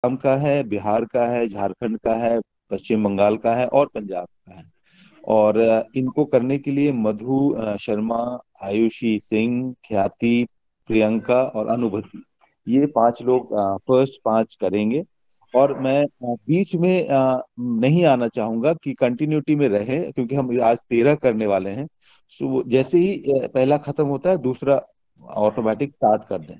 आसाम का है, बिहार का है, झारखंड का है, पश्चिम बंगाल का है और पंजाब का है। और इनको करने के लिए मधु शर्मा, आयुषी सिंह, ख्याति, प्रियंका और अनुभूति, ये पांच लोग फर्स्ट पांच करेंगे। और मैं बीच में नहीं आना चाहूंगा कि कंटिन्यूटी में रहे, क्योंकि हम आज 13 करने वाले हैं। सो जैसे ही पहला खत्म होता है दूसरा ऑटोमेटिक स्टार्ट कर दें।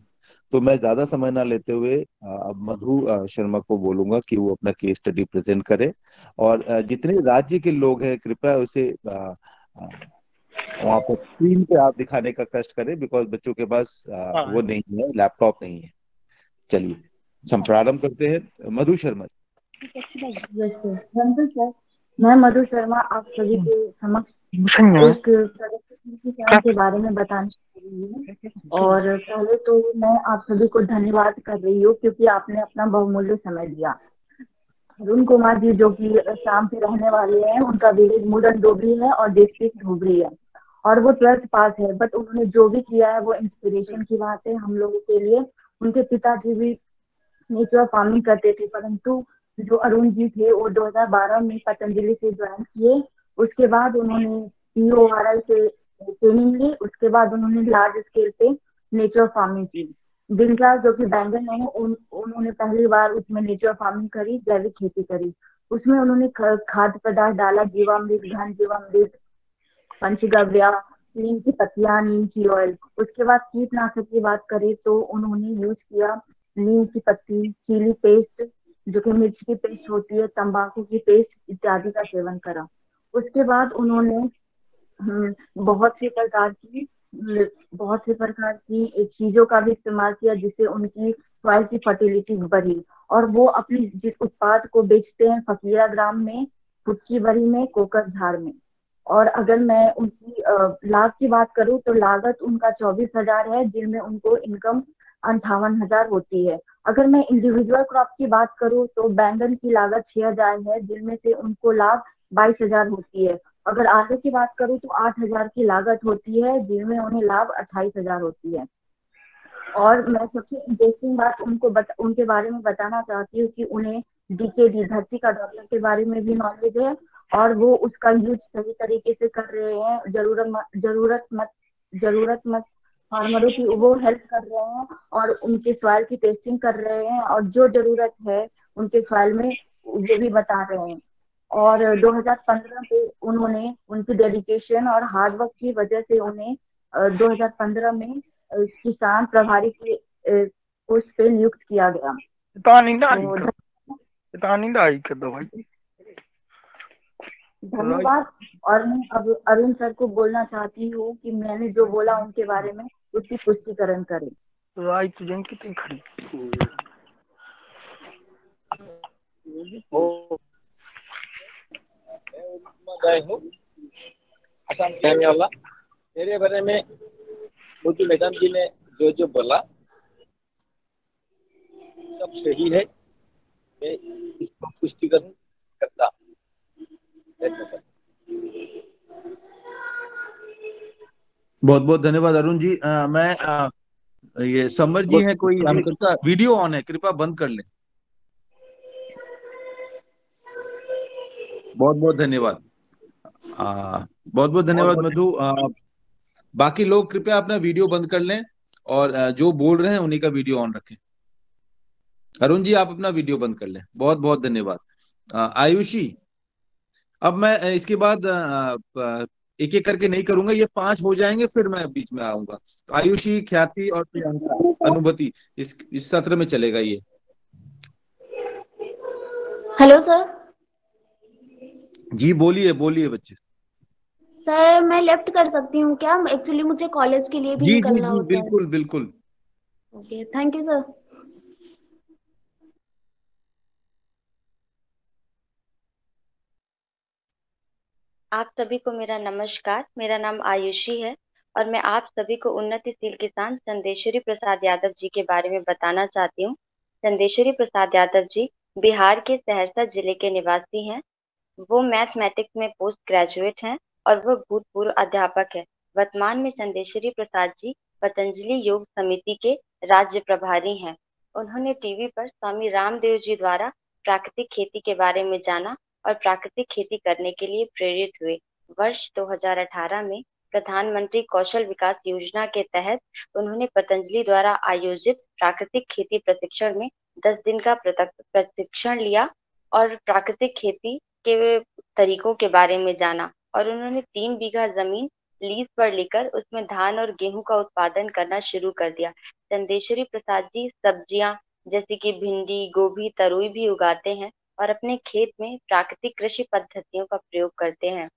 तो मैं ज्यादा समय ना लेते हुए अब मधु शर्मा को बोलूंगा कि वो अपना केस स्टडी प्रेजेंट करे। और जितने राज्य के लोग हैं कृपया उसे वहाँ पर स्क्रीन पे आप दिखाने का कष्ट करें, बिकॉज बच्चों के पास वो हाँ। नहीं है, लैपटॉप नहीं है। चलिए हम प्रारंभ करते हैं। मधु शर्मा। जैसे धनंजय सर, मैं मधु शर्मा आप सभी के समक्ष एक प्रगतिशील किसान के बारे में बताने जा रही हूँ। और पहले तो मैं आप सभी को धन्यवाद कर रही हूँ क्योंकि आपने अपना बहुमूल्य समय दिया। अरुण कुमार जी जो कि शाम के रहने वाले हैं, उनका विलेज मुडन डोबरी है और डिस्ट्रिक्ट धुबरी है। और वो 12th पास है, बट उन्होंने जो भी किया है वो इंस्पिरेशन की बात है हम लोगों के लिए। उनके पिताजी भी नेचुरल फार्मिंग करते थे, परंतु जो अरुण जी थे वो 2012 में पतंजलि से ज्वाइन किए। उसके बाद उन्होंने PORI से ट्रेनिंग ली। उसके बाद उन्होंने लार्ज स्केल पे नेचुरल फार्मिंग की। बिरला जो कि बैंगन है, उन्होंने पहली बार उसमें नेचुरल फार्मिंग करी, जैविक खेती करी। उसमें उन्होंने खाद्य पदार्थ डाला, जीवामृत, घन जीवामृत, पंचगव्य, नीम की पत्तियां, नीम की ऑयल। उसके बाद कीटनाशक की बात करें तो उन्होंने यूज किया नीम की पत्ती, चिली पेस्ट जो कि मिर्च की पेस्ट होती है, तंबाकू की पेस्ट इत्यादि का सेवन करा। उसके बाद उन्होंने बहुत सी प्रकार की बहुत से प्रकार की चीजों का भी इस्तेमाल किया जिससे उनकी सॉइल की फर्टिलिटी बढ़ी। और वो अपनी जिस उत्पाद को बेचते हैं फकीरा ग्राम में, फुटकी बरी में, कोकर झाड़ में। और अगर मैं उनकी लाभ की बात करूं तो लागत उनका 24,000 है, जिनमें उनको इनकम 58,000 होती है। अगर मैं इंडिविजुअल क्रॉप की बात करूं तो बैंगन की लागत 6,000 है, जिनमें से उनको लाभ 22,000 होती है। अगर आलू की बात करूं तो 8,000 की लागत होती है, जिनमें उन्हें लाभ 28,000 होती है। और मैं सबसे इंटरेस्टिंग बात उनके बारे में बताना चाहती हूँ कि उन्हें DKD धरती का डॉक्टर के बारे में भी नॉलेज है। और वो उसका यूज सही तरीके से कर रहे हैं। जरूरत मत फार्मरों की वो हेल्प कर रहे हैं और उनके सॉइल की टेस्टिंग कर रहे हैं, और जो जरूरत है उनके सॉइल में वो भी बता रहे हैं। और 2015 पे उन्होंने उनकी डेडिकेशन और हार्ड वर्क की वजह से उन्हें 2015 में किसान प्रभारी के पोस्ट पे नियुक्त किया गया। तो तानिंदा आई कर दो भाई। राइट। धन्यवाद। और मैं अब अरुण सर को बोलना चाहती हूँ कि मैंने जो बोला उनके बारे में उसकी पुष्टिकरण करें। राइट तुझे कितनी खड़ी ओ, मैं हूँ आसाम से रहने वाला। मेरे बारे में मुझे मैडम जी ने जो जो बोला सब सही है। मैं इसको पुष्टिकरण करता हूँ। धन्यवाद। बहुत बहुत धन्यवाद अरुण जी। मैं ये समर जी हैं कोई, हम कृपया वीडियो ऑन है, कृपया बंद कर लें। बहुत बहुत धन्यवाद। बहुत बहुत बहुत धन्यवाद बहुत मधु। बाकी लोग कृपया अपना वीडियो बंद कर लें और जो बोल रहे हैं उन्हीं का वीडियो ऑन रखें। अरुण जी आप अपना वीडियो बंद कर लें। बहुत बहुत धन्यवाद। आयुषी, अब मैं इसके बाद एक एक करके नहीं करूंगा, ये पांच हो जाएंगे फिर मैं बीच में आऊंगा। तो आयुषी, ख्याति और प्रियंका, अनुभूति, इस सत्र में चलेगा ये। Hello sir. जी बोलिए बोलिए बच्चे। सर मैं लेफ्ट कर सकती हूँ क्या? एक्चुअली मुझे कॉलेज के लिए भी जी जी निकलना जी होता है। बिल्कुल बिल्कुल। Okay, thank you sir. आप सभी को मेरा नमस्कार। मेरा नाम आयुषी है और मैं आप सभी को उन्नतिशील किसान चंदेश्वरी प्रसाद यादव जी के बारे में बताना चाहती हूँ। चंदेश्वरी प्रसाद यादव जी बिहार के सहरसा जिले के निवासी हैं। वो मैथमेटिक्स में पोस्ट ग्रेजुएट हैं और वह भूतपूर्व अध्यापक है। वर्तमान में चंदेश्वरी प्रसाद जी पतंजलि योग समिति के राज्य प्रभारी हैं। उन्होंने टीवी पर स्वामी रामदेव जी द्वारा प्राकृतिक खेती के बारे में जाना और प्राकृतिक खेती करने के लिए प्रेरित हुए। वर्ष 2018 में प्रधानमंत्री कौशल विकास योजना के तहत उन्होंने पतंजलि द्वारा आयोजित प्राकृतिक खेती प्रशिक्षण में 10 दिन का प्रशिक्षण लिया और प्राकृतिक खेती के तरीकों के बारे में जाना और उन्होंने 3 बीघा जमीन लीज पर लेकर उसमें धान और गेहूं का उत्पादन करना शुरू कर दिया। चंदेश्वरी प्रसाद जी सब्जियां जैसे कि भिंडी, गोभी, तरोई भी उगाते हैं और अपने खेत में प्राकृतिक कृषि पद्धतियों का प्रयोग करते हैं।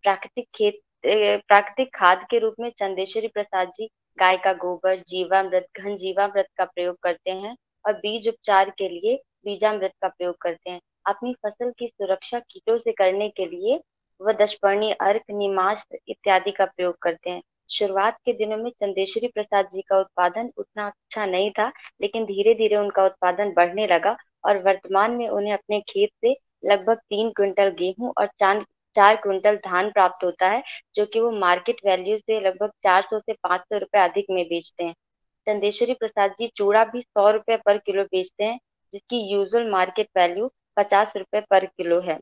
प्राकृतिक खाद के रूप में चंदेश्वरी प्रसाद जी गाय का गोबर, जीवामृत, घन जीवामृत का प्रयोग करते हैं और बीज उपचार के लिए बीजामृत का प्रयोग करते हैं। अपनी फसल की सुरक्षा कीटों से करने के लिए वह दशपर्णी अर्क, नीमास्त्र इत्यादि का प्रयोग करते हैं। शुरुआत के दिनों में चंदेश्वरी प्रसाद जी का उत्पादन उतना अच्छा नहीं था, लेकिन धीरे धीरे उनका उत्पादन बढ़ने लगा और वर्तमान में उन्हें अपने खेत से लगभग 3 क्विंटल गेहूं और 4 क्विंटल धान प्राप्त होता है, जो कि वो मार्केट वैल्यू से लगभग 400 से 500 रुपए अधिक में बेचते हैं। चंदेश्वरी प्रसाद जी चूड़ा भी 100 रुपए पर किलो बेचते हैं, जिसकी यूजुअल मार्केट वैल्यू 50 रुपए पर किलो है।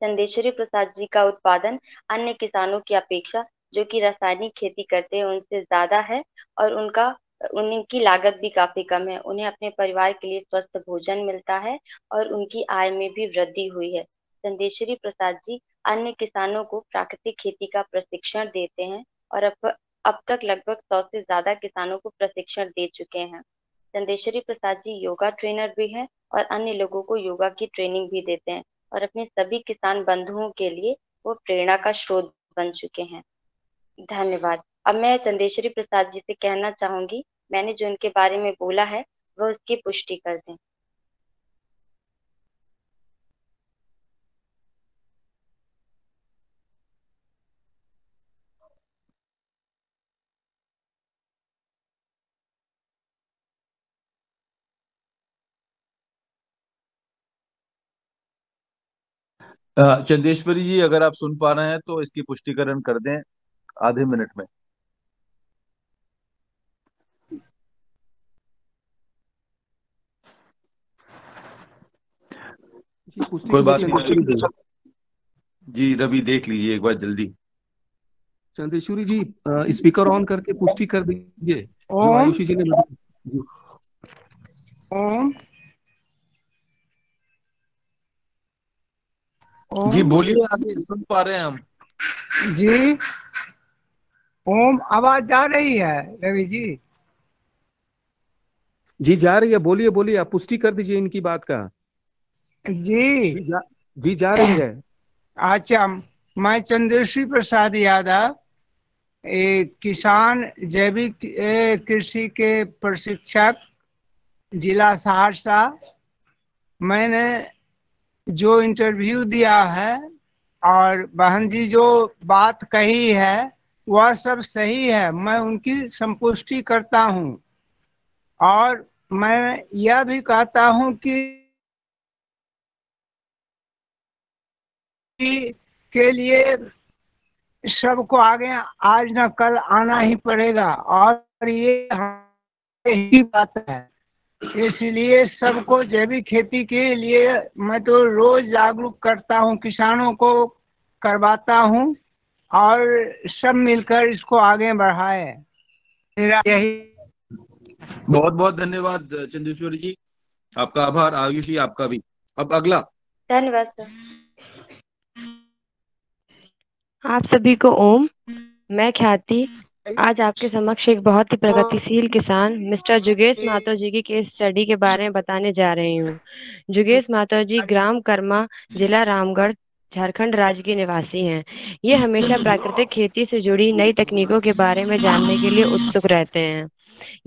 चंदेश्वरी प्रसाद जी का उत्पादन अन्य किसानों की अपेक्षा जो कि रासायनिक खेती करते हैं उनसे ज्यादा है और उनकी लागत भी काफी कम है। उन्हें अपने परिवार के लिए स्वस्थ भोजन मिलता है और उनकी आय में भी वृद्धि हुई है। चंदेश्वरी प्रसाद जी अन्य किसानों को प्राकृतिक खेती का प्रशिक्षण देते हैं और अब तक लगभग 100 से ज्यादा किसानों को प्रशिक्षण दे चुके हैं। चंदेश्वरी प्रसाद जी योगा ट्रेनर भी हैं और अन्य लोगों को योगा की ट्रेनिंग भी देते हैं और अपने सभी किसान बंधुओं के लिए वो प्रेरणा का स्रोत बन चुके हैं। धन्यवाद। अब मैं चंदेश्वरी प्रसाद जी से कहना चाहूंगी, मैंने जो उनके बारे में बोला है वह उसकी पुष्टि कर दें। चंदेश्वरी जी, अगर आप सुन पा रहे हैं तो इसकी पुष्टिकरण कर दें आधे मिनट में। कोई बात नहीं जी, रवि देख लीजिए एक बार जल्दी। चंदेश्वरी जी स्पीकर ऑन करके पुष्टि कर दीजिए जो आयुषी जी ने जी बोलिए, आगे सुन पा रहे हैं हम जी। ओम आवाज जा रही है रवि जी? जी जा रही है, बोलिए बोलिए, आप पुष्टि कर दीजिए इनकी बात का। जी जा रही है। अच्छा, मैं चंदेश्वरी प्रसाद यादव किसान जैविक कृषि के प्रशिक्षक, जिला सहरसा। मैंने जो इंटरव्यू दिया है और बहन जी जो बात कही है वह सब सही है, मैं उनकी संपुष्टि करता हूं और मैं यह भी कहता हूं कि के लिए सबको आगे आज न कल आना ही पड़ेगा और ये ही बात है। इसलिए सबको जैविक खेती के लिए मैं तो रोज जागरूक करता हूँ, किसानों को करवाता हूँ और सब मिलकर इसको आगे बढ़ाए। मेरा यही। बहुत बहुत धन्यवाद चंदेश्वरी जी, आपका आभार। आयुषी आपका भी। अब अगला। धन्यवाद सर। आप सभी को ओम। मैं ख्याति आज आपके समक्ष एक बहुत ही प्रगतिशील किसान मिस्टर जुगेश महतो जी की केस स्टडी के बारे में बताने जा रही हूँ। जुगेश महतो जी ग्राम कर्मा, जिला रामगढ़, झारखंड राज्य के निवासी हैं। ये हमेशा प्राकृतिक खेती से जुड़ी नई तकनीकों के बारे में जानने के लिए उत्सुक रहते हैं।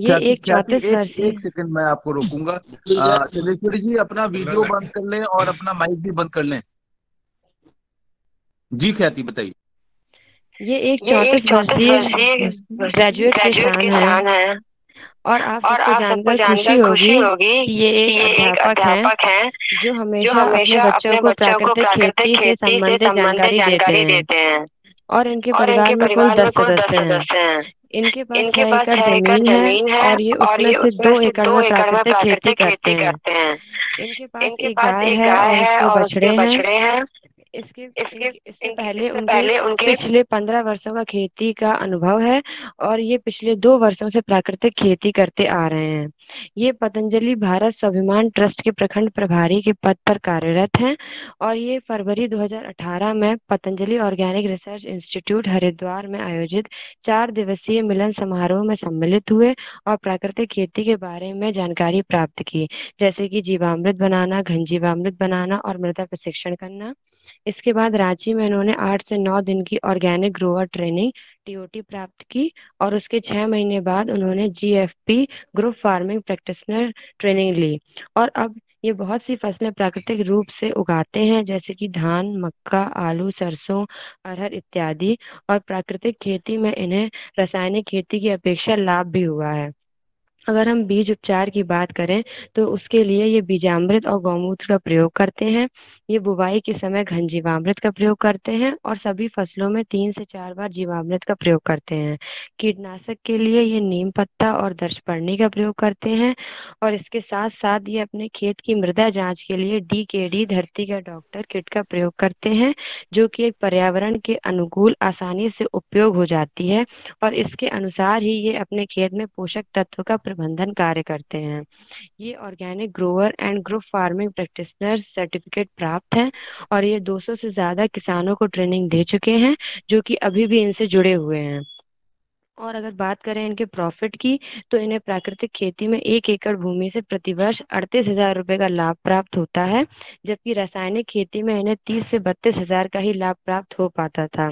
ये एक 34 वर्षीय। एक सेकंड मैं आपको रोकूंगा। चंदेश्वरी जी अपना वीडियो बंद कर लें और अपना माइक भी बंद कर लें। जी ख्याति बताइए। ये एक 34 वर्षीय ग्रेजुएट किसान है और आप सबको जानकर खुशी होगी कि ये एक अध्यापक हैं जो हमेशा अपने बच्चों को प्राकृतिक खेती से संबंधित जानकारी देते हैं और इनके परिवार में कुल 10 सदस्य हैं। इनके पास 6 एकड़ जमीन है और ये उसमें से 2 एकड़ में प्राकृतिक खेती करते हैं। इनके पास एक गाय है और उसके बछड़े हैं। इससे पहले उनके पिछले 15 वर्षों का खेती का अनुभव है और ये पिछले 2 वर्षों से प्राकृतिक खेती करते आ रहे हैं। ये पतंजलि भारत स्वाभिमान ट्रस्ट के प्रखंड प्रभारी के पद पर कार्यरत हैं और ये फरवरी 2018 में Patanjali organic research institute Haridwar में आयोजित 4 दिवसीय मिलन समारोह में सम्मिलित हुए और प्राकृतिक खेती के बारे में जानकारी प्राप्त की, जैसे कि जीवामृत बनाना, घन जीवामृत बनाना और मृदा प्रशिक्षण करना। इसके बाद रांची में इन्होंने 8 से 9 दिन की ऑर्गेनिक ग्रोअर ट्रेनिंग टीओटी प्राप्त की और उसके 6 महीने बाद उन्होंने GFP group farming practitioner training ली और अब ये बहुत सी फसलें प्राकृतिक रूप से उगाते हैं, जैसे कि धान, मक्का, आलू, सरसों, अरहर इत्यादि। और प्राकृतिक खेती में इन्हें रासायनिक खेती की अपेक्षा लाभ भी हुआ है। अगर हम बीज उपचार की बात करें तो उसके लिए ये बीजामृत और गौमूत्र का प्रयोग करते हैं। ये बुवाई के समय घन जीवामृत का प्रयोग करते हैं और सभी फसलों में 3 से 4 बार जीवामृत का प्रयोग करते हैं। कीटनाशक के लिए ये नीम पत्ता और दर्शपर्णी का प्रयोग करते हैं और इसके साथ साथ ये अपने खेत की मृदा जांच के लिए डीकेडी धरती का डॉक्टर किट का प्रयोग करते हैं, जो कि एक पर्यावरण के अनुकूल आसानी से उपयोग हो जाती है और इसके अनुसार ही ये अपने खेत में पोषक तत्व का प्रबंधन कार्य करते हैं। ये organic grower and group farming practitioner certificate प्राप्त है और ये 200 से ज्यादा किसानों को ट्रेनिंग दे चुके हैं, जो कि अभी भी इनसे जुड़े हुए हैं। और अगर बात करें इनके प्रॉफिट की, तो इन्हें प्राकृतिक खेती में 1 एकड़ भूमि से प्रतिवर्ष 38,000 रुपए का लाभ प्राप्त होता है, जबकि रासायनिक खेती में इन्हें 30 से 32,000 का ही लाभ प्राप्त हो पाता था।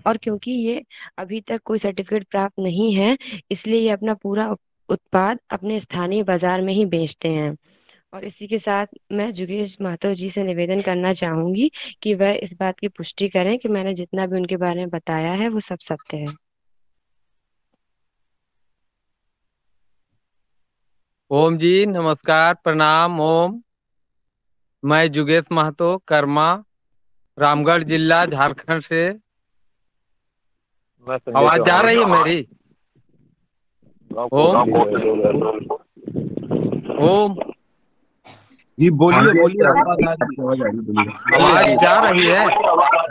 और क्योंकि ये अभी तक कोई सर्टिफिकेट प्राप्त नहीं है, इसलिए ये अपना पूरा उत्पाद अपने स्थानीय बाजार में ही बेचते हैं। और इसी के साथ मैं जुगेश महतो जी से निवेदन करना चाहूंगी कि वह इस बात की पुष्टि करें कि मैंने जितना भी उनके बारे में बताया है वो सब सत्य है। ओम जी, नमस्कार, प्रणाम, ओम। मैं जुगेश महतो, कर्मा, रामगढ़ जिला, झारखंड से। आवाज जा रही है मेरी? ओम ओम जी बोलिए बोलिए, आवाज जा रही है?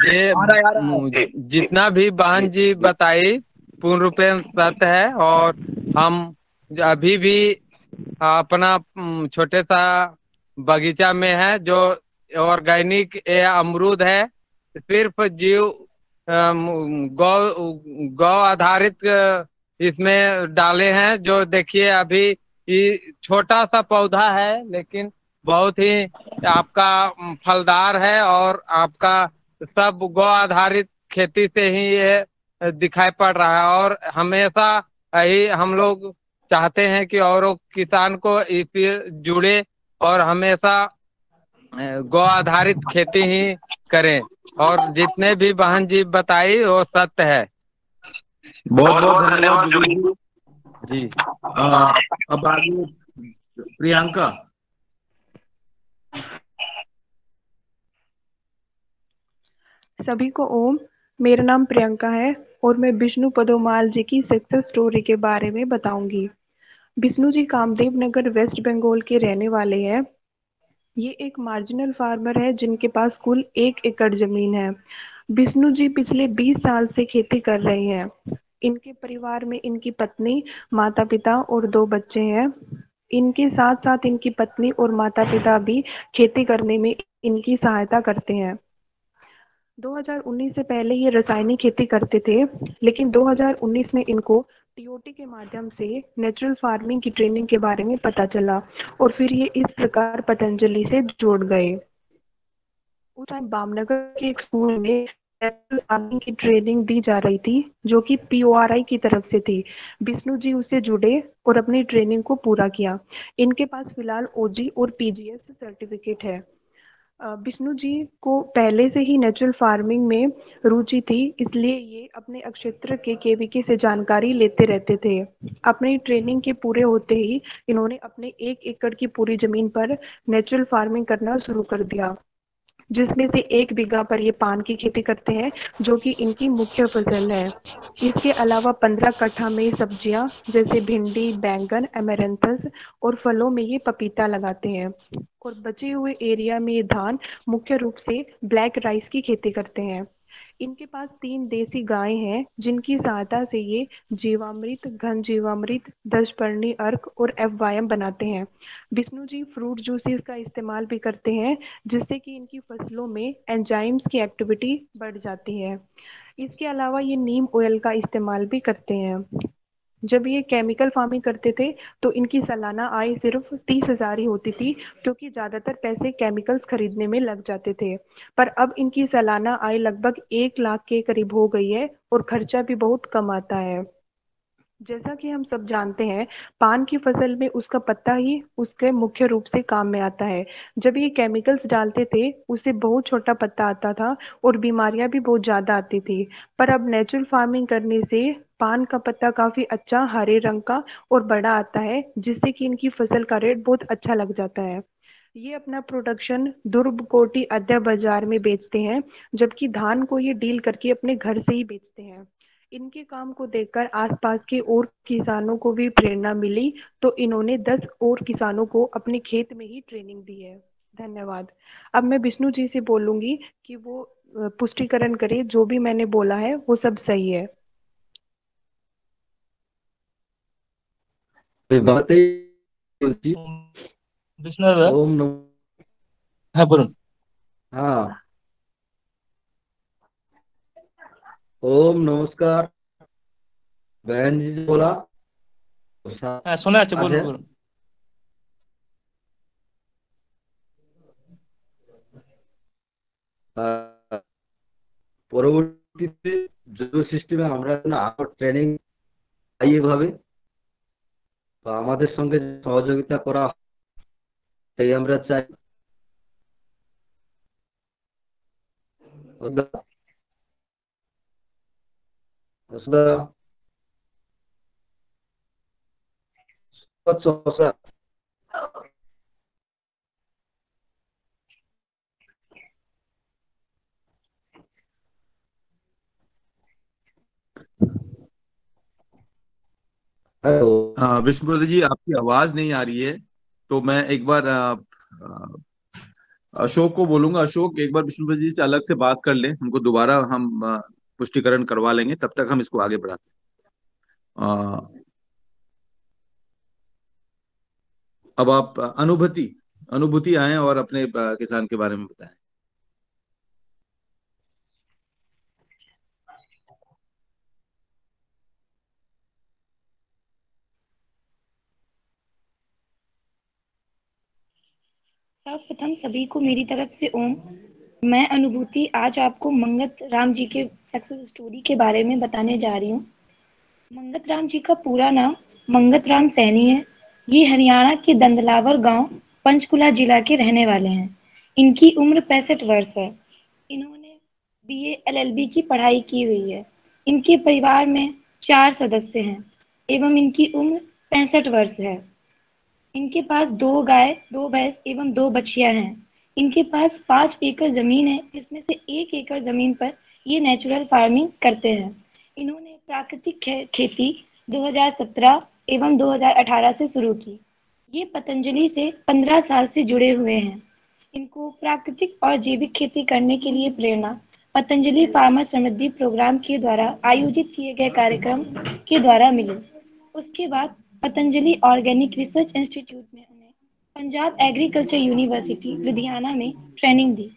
ये जितना भी बहन जी बताई पूर्ण रूपेण सत्य है और हम अभी भी अपना छोटे सा बगीचा में है जो ऑर्गेनिक अमरूद है, सिर्फ जीव गौ आधारित इसमें डाले हैं। जो देखिए अभी ये छोटा सा पौधा है लेकिन बहुत ही आपका फलदार है और आपका सब गौ आधारित खेती से ही ये दिखाई पड़ रहा है। और हमेशा यही हम लोग चाहते हैं कि और किसान को इससे जुड़े और हमेशा गौ आधारित खेती ही करें। और जितने भी बहन जी बताई वो सत्य है। बहुत बहुत धन्यवाद जी। अब आगे प्रियंका। सभी को ओम। मेरा नाम प्रियंका है और मैं विष्णु पदोमाल जी की सक्सेस स्टोरी के बारे में बताऊंगी। विष्णु जी कामदेव नगर वेस्ट बंगाल के रहने वाले हैं। ये एक मार्जिनल फार्मर है जिनके पास कुल 1 एकड़ जमीन है। विष्णु जी पिछले 20 साल से खेती कर रहे हैं। इनके परिवार में इनकी पत्नी, माता पिता और 2 बच्चे हैं। इनके साथ साथ इनकी पत्नी और माता पिता भी खेती करने में इनकी सहायता करते हैं। 2019 से पहले ये रासायनिक खेती करते थे, लेकिन 2019 में इनको टीओटी के माध्यम से नेचुरल फार्मिंग की ट्रेनिंग के बारे में पता चला और फिर ये इस प्रकार पतंजलि से जुड़ गए। उस टाइम बामनगर के एक स्कूल में नेचुरल फार्मिंग की ट्रेनिंग दी जा रही थी, जो कि पीओआरआई की तरफ से थी। विष्णु जी उससे जुड़े और अपनी ट्रेनिंग को पूरा किया। इनके पास फिलहाल ओजी और पीजीएस सर्टिफिकेट है। विष्णु जी को पहले से ही नेचुरल फार्मिंग में रुचि थी, इसलिए ये अपने क्षेत्र के केवीके से जानकारी लेते रहते थे। अपनी ट्रेनिंग के पूरे होते ही इन्होंने अपने 1 एकड़ की पूरी जमीन पर नेचुरल फार्मिंग करना शुरू कर दिया। जिसमें से 1 बीघा पर ये पान की खेती करते हैं, जो कि इनकी मुख्य फसल है। इसके अलावा 15 कट्ठा में सब्जियां जैसे भिंडी, बैंगन, अमेरंथस और फलों में ये पपीता लगाते हैं। और बचे हुए एरिया में ये धान, मुख्य रूप से ब्लैक राइस की खेती करते हैं। इनके पास 3 देसी गायें हैं, जिनकी सहायता से ये जीवामृत, घन जीवामृत, दशपर्णी अर्क और एफवायम बनाते हैं। विष्णु जी फ्रूट जूसेस का इस्तेमाल भी करते हैं, जिससे कि इनकी फसलों में एंजाइम्स की एक्टिविटी बढ़ जाती है। इसके अलावा ये नीम ऑयल का इस्तेमाल भी करते हैं। जब ये केमिकल फार्मिंग करते थे तो इनकी सालाना आय सिर्फ 30,000 ही होती थी, क्योंकि ज्यादातर पैसे केमिकल्स खरीदने में लग जाते थे। पर अब इनकी सालाना आय लगभग 1 लाख के करीब हो गई है और खर्चा भी बहुत कम आता है। जैसा कि हम सब जानते हैं, पान की फसल में उसका पत्ता ही उसके मुख्य रूप से काम में आता है। जब ये केमिकल्स डालते थे, उससे बहुत छोटा पत्ता आता था और बीमारियां भी बहुत ज्यादा आती थी। पर अब नेचुरल फार्मिंग करने से पान का पत्ता काफी अच्छा हरे रंग का और बड़ा आता है, जिससे कि इनकी फसल का रेट बहुत अच्छा लग जाता है। ये अपना प्रोडक्शन दुर्ग, कोटी, अद्या बाजार में बेचते हैं, जबकि धान को ये डील करके अपने घर से ही बेचते हैं। इनके काम को देखकर आसपास के और किसानों को भी प्रेरणा मिली, तो इन्होंने 10 और किसानों को अपने खेत में ही ट्रेनिंग दी है। धन्यवाद। अब मैं विष्णु जी से बोलूंगी कि वो पुष्टिकरण करे जो भी मैंने बोला है वो सब सही है। विष्णु दादा, ओम नमो। হ্যাঁ বলুন। हाँ, ओम नमस्कार। बहन जी ने बोला হ্যাঁ শোনা যাচ্ছে, বলুন আছে। বলুন। পরবর্তীতে যুব সিস্টেমে আমরা যেন আরো ট্রেনিং পাই এভাবে, বা আমাদের সঙ্গে সহযোগিতা করা হয়, তাই আমরা চাই। हेलो विष्णुपद जी, आपकी आवाज नहीं आ रही है, तो मैं एक बार अशोक को बोलूंगा। अशोक, एक बार विष्णुपद जी से अलग से बात कर लें, उनको दोबारा हम पुष्टिकरण करवा लेंगे, तब तक हम इसको आगे बढ़ाते हैं। अब आप अनुभूति आए और अपने किसान के बारे में बताएं। सर्वप्रथम सभी को मेरी तरफ से ओम। मैं अनुभूति आज आपको मंगत राम जी के सक्सेस स्टोरी के बारे में बताने जा रही हूँ। मंगत राम जी का पूरा नाम मंगत राम सैनी है। ये हरियाणा के दंदलावर गांव पंचकुला जिला के रहने वाले हैं। इनकी उम्र 65 वर्ष है। इन्होंने BA LLB की पढ़ाई की हुई है। इनके परिवार में 4 सदस्य हैं एवं इनकी उम्र 65 वर्ष है। इनके पास 2 गाय, 2 भैंस एवं 2 बछिया हैं। इनके पास 5 एकड़ जमीन है, जिसमें से 1 एकड़ जमीन पर ये नेचुरल फार्मिंग करते हैं। इन्होंने प्राकृतिक खेती 2017 एवं 2018 से शुरू की। ये पतंजलि से 15 साल से जुड़े हुए हैं। इनको प्राकृतिक और जैविक खेती करने के लिए प्रेरणा पतंजलि फार्मर समृद्धि प्रोग्राम के द्वारा आयोजित किए गए कार्यक्रम के द्वारा मिली। उसके बाद पतंजलि ऑर्गेनिक रिसर्च इंस्टीट्यूट में उन्हें पंजाब एग्रीकल्चर यूनिवर्सिटी लुधियाना में ट्रेनिंग दी।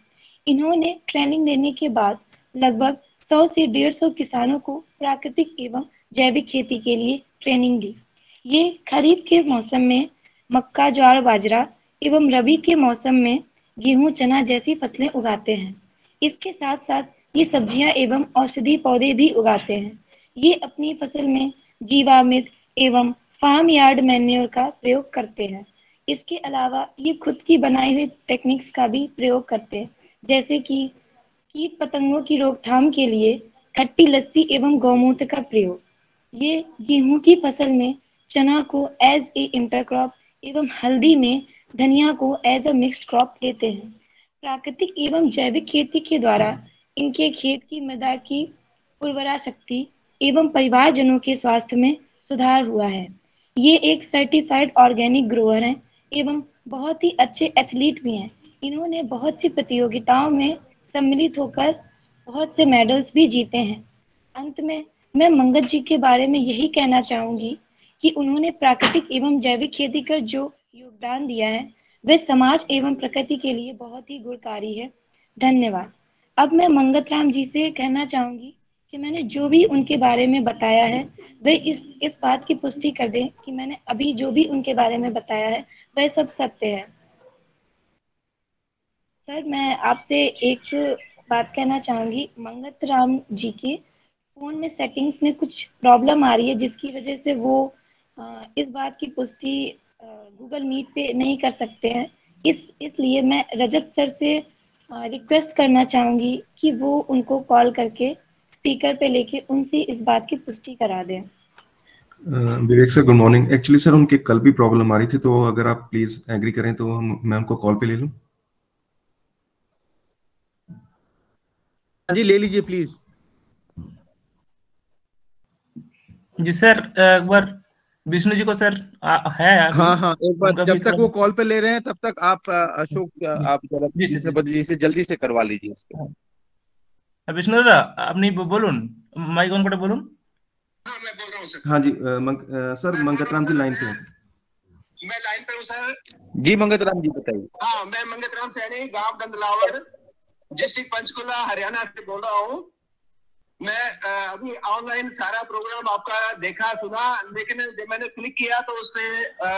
इन्होंने ट्रेनिंग लेने के बाद लगभग 100 से 150 किसानों को प्राकृतिक एवं जैविक खेती के लिए ट्रेनिंग दी। ये खरीफ के मौसम में मक्का, ज्वार, बाजरा एवं रबी के मौसम में गेहूं, चना जैसी फसलें उगाते हैं। इसके साथ साथ ये सब्जियां एवं औषधि पौधे भी उगाते हैं। ये अपनी फसल में जीवामृत एवं फार्म यार्ड मैन्योर का प्रयोग करते हैं। इसके अलावा ये खुद की बनाई हुई टेक्निक्स का भी प्रयोग करते हैं, जैसे कि कीट पतंगों की रोकथाम के लिए खट्टी लस्सी एवं गौमूत्र का प्रयोग। ये गेहूं की फसल में चना को एज ए इंटरक्रॉप एवं हल्दी में धनिया को एज अ मिक्स्ड क्रॉप लेते हैं। प्राकृतिक एवं जैविक खेती के द्वारा इनके खेत की मृदा की उर्वरा शक्ति एवं परिवारजनों के स्वास्थ्य में सुधार हुआ है। ये एक सर्टिफाइड ऑर्गेनिक ग्रोअर हैं एवं बहुत ही अच्छे एथलीट भी हैं। इन्होंने बहुत सी प्रतियोगिताओं में सम्मिलित होकर बहुत से मेडल्स भी जीते हैं। अंत में मैं मंगत जी के बारे में यही कहना चाहूंगी कि उन्होंने प्राकृतिक एवं जैविक खेती का जो योगदान दिया है वह समाज एवं प्रकृति के लिए बहुत ही गुणकारी है। धन्यवाद। अब मैं मंगत राम जी से कहना चाहूंगी कि मैंने जो भी उनके बारे में बताया है वह इस बात की पुष्टि कर दें कि मैंने अभी जो भी उनके बारे में बताया है वह सब सत्य है। सर, मैं आपसे एक बात कहना चाहूंगी। मंगत राम जी के फोन में सेटिंग्स में कुछ प्रॉब्लम आ रही है जिसकी वजह से वो इस बात की पुष्टि गूगल मीट पे नहीं कर सकते हैं। इसलिए मैं रजत सर से रिक्वेस्ट करना चाहूंगी कि वो उनको कॉल करके स्पीकर पे लेके उनसे इस बात की पुष्टि करा दें। Vivek sir, good morning. Actually sir उनके कल भी प्रॉब्लम आ रही थी, तो अगर आप प्लीज एग्री करें तो मैं उनको कॉल पे ले लूं। जी ले लीजिए प्लीज। जी सर, एक बार विष्णु जी को सर है अभी। हाँ एक बार, जब तक वो कॉल पे ले रहे हैं तब तक आप अशोक आप विष्णुपति जी से जल्दी से करवा लीजिए इसको। विष्णु दादा अपनी बोलून माइक ऑन करे बोलून। हाँ जी सर मंगत राम जी लाइन पे हैं। मैं लाइन पे हूँ सर। जी मंगत राम जी बताइए। हाँ, मैं मंगत राम सैनी, गांव डंडलावर, डिस्ट्रिक्ट पंचकुला, हरियाणा से बोल रहा हूँ। मैं अभी ऑनलाइन सारा प्रोग्राम आपका देखा सुना, लेकिन जब मैंने क्लिक किया तो उसपे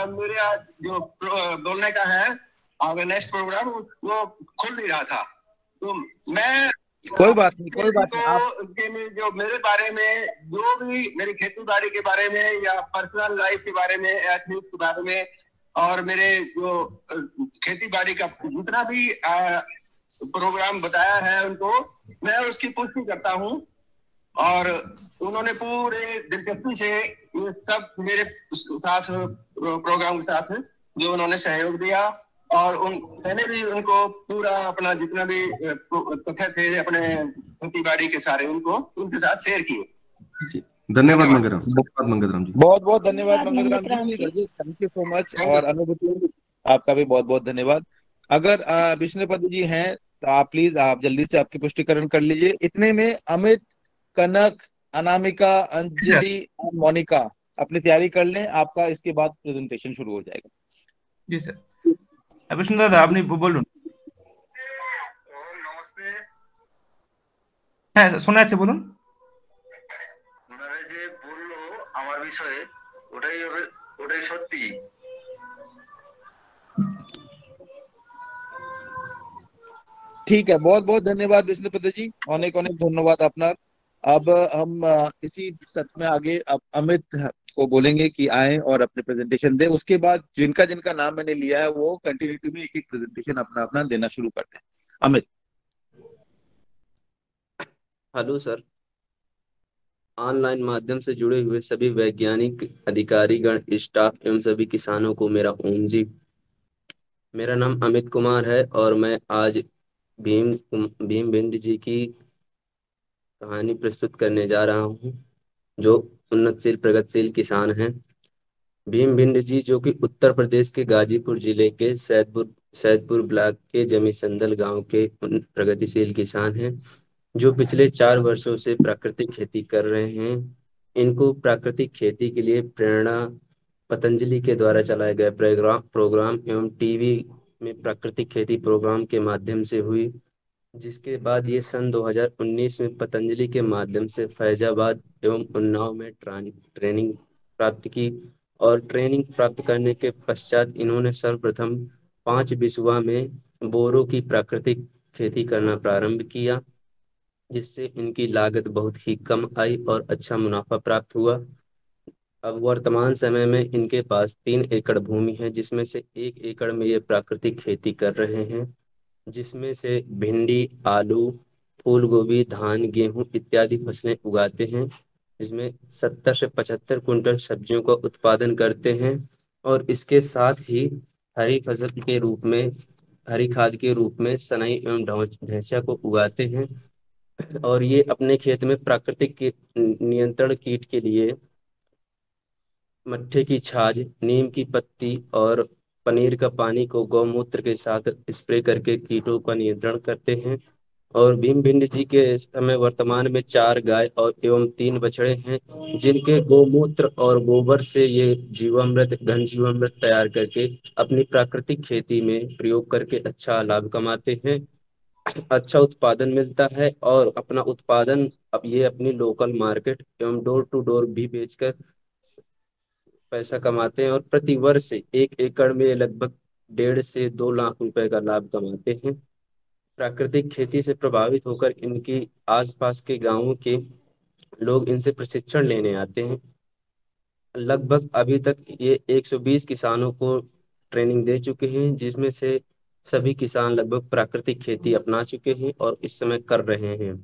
मेरा जो बोलने का है नेक्स्ट प्रोग्राम वो खुल नहीं रहा था। तो मैं कोई बात नहीं जो मेरे बारे में जो भी मेरी खेती बाड़ी के बारे में या पर्सनल लाइफ के बारे में, एथलीट्स के बारे में और मेरे जो खेती बाड़ी का जितना भी प्रोग्राम बताया है उनको, मैं उसकी पुष्टि करता हूँ। और उन्होंने पूरे दिलचस्पी से ये सब मेरे साथ प्रोग्राम के साथ जो उन्होंने सहयोग दिया, और मैंने भी उनको पूरा अपना जितना भी तथ्य थे अपने खेती बाड़ी के सारे उनके साथ शेयर किए। धन्यवाद मंगत राम जी। बहुत बहुत धन्यवाद Mangat Ram ji. Thank you so much. और अनुभूति आपका भी बहुत बहुत धन्यवाद। अगर विष्णुपति जी हैं तो आप प्लीज आप जल्दी से आपकी पुष्टिकरण कर लीजिए। इतने में अमित, कनक, अनामिका, अंजलि, मोनिका अपनी तैयारी कर लें। आपका इसके बाद प्रेजेंटेशन शुरू हो जाएगा। जी सर। विष्णु दादा আপনি বলুন। নমস্তে। হ্যাঁ শোনা যাচ্ছে, বলুন। ওনারা যে বললো আমার বিষয়ে ওটাই সত্যি। ठीक है, बहुत बहुत धन्यवाद विष्णुपति जी, अनेक अनेक धन्यवाद अपना। अब हम इसी सत्र में आगे अब अमित को बोलेंगे कि आए और अपने प्रेजेंटेशन दे। उसके बाद जिनका जिनका नाम मैंने लिया है वो कंटिन्यूटी में एक एक प्रेजेंटेशन अपना अपना देना शुरू करते हैं। अमित। Hello sir. ऑनलाइन माध्यम से जुड़े हुए सभी वैज्ञानिक, अधिकारीगण, स्टाफ एवं सभी किसानों को मेरा ओम जी। मेरा नाम अमित कुमार है और मैं आज भीम भिंड जी की कहानी प्रस्तुत करने जा रहा हूँ, जो उन्नतशील प्रगतिशील किसान हैं। भीम भिंड जी जो कि उत्तर प्रदेश के गाजीपुर जिले के सैदपुर ब्लॉक के जमीसंदल गांव के प्रगतिशील किसान हैं, जो पिछले 4 वर्षों से प्राकृतिक खेती कर रहे हैं। इनको प्राकृतिक खेती के लिए प्रेरणा पतंजलि के द्वारा चलाए गए प्रोग्राम एवं टीवी में प्राकृतिक खेती प्रोग्राम के माध्यम से हुई, जिसके बाद ये सन 2019 में पतंजलि के माध्यम से फैजाबाद एवं उन्नाव में ट्रेनिंग प्राप्त की। और ट्रेनिंग प्राप्त करने के पश्चात इन्होंने सर्वप्रथम 5 बिस्वा में बोरों की प्राकृतिक खेती करना प्रारंभ किया, जिससे इनकी लागत बहुत ही कम आई और अच्छा मुनाफा प्राप्त हुआ। अब वर्तमान समय में इनके पास 3 एकड़ भूमि है, जिसमें से 1 एकड़ में ये प्राकृतिक खेती कर रहे हैं, जिसमें से भिंडी, आलू, फूल गोभी, धान, गेहूं इत्यादि फसलें उगाते हैं, जिसमें 70 से 75 कुंटल सब्जियों का उत्पादन करते हैं। और इसके साथ ही हरी फसल के रूप में हरी खाद के रूप में सनई एवं ढैंचा को उगाते हैं और ये अपने खेत में प्राकृतिक नियंत्रण कीट के लिए मट्ठे की छाछ, नीम की पत्ती और पनीर का पानी को गौमूत्र के साथ स्प्रे करके कीटों का नियंत्रण करते हैं। और भीम भिंड जी के समय वर्तमान में 4 गाय और एवं 3 बछड़े हैं, जिनके गौमूत्र और गोबर से ये जीवामृत, घन जीवामृत तैयार करके अपनी प्राकृतिक खेती में प्रयोग करके अच्छा लाभ कमाते हैं। अच्छा उत्पादन मिलता है और अपना उत्पादन अब ये अपनी लोकल मार्केट एवं डोर टू डोर भी बेचकर पैसा कमाते हैं और प्रति वर्ष 1 एकड़ में लगभग 1.5 से 2 लाख रुपए का लाभ कमाते हैं। प्राकृतिक खेती से प्रभावित होकर इनकी आसपास के गांवों के लोग इनसे प्रशिक्षण लेने आते हैं। लगभग अभी तक ये 120 किसानों को ट्रेनिंग दे चुके हैं, जिसमें से सभी किसान लगभग प्राकृतिक खेती अपना चुके हैं और इस समय कर रहे हैं।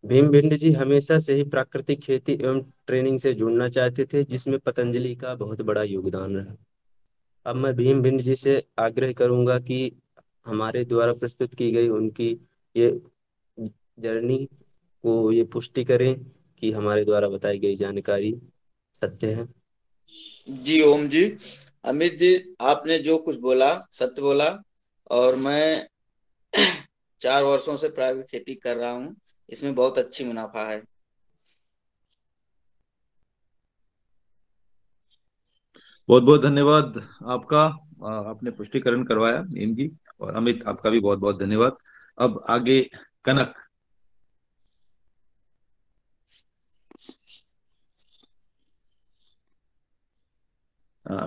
भीम भिंड जी हमेशा से ही प्राकृतिक खेती एवं ट्रेनिंग से जुड़ना चाहते थे, जिसमें पतंजलि का बहुत बड़ा योगदान रहा। अब मैं भीम भिंड जी से आग्रह करूंगा कि हमारे द्वारा प्रस्तुत की गई उनकी ये जर्नी को ये पुष्टि करें कि हमारे द्वारा बताई गई जानकारी सत्य है। जी ओम जी, अमित जी, आपने जो कुछ बोला सत्य बोला। और मैं 4 वर्षों से प्राइवेट खेती कर रहा हूँ, इसमें बहुत अच्छी मुनाफा है। बहुत बहुत धन्यवाद आपका, आपने पुष्टिकरण करवाया इनकी। और अमित, आपका भी बहुत बहुत धन्यवाद। अब आगे कनक।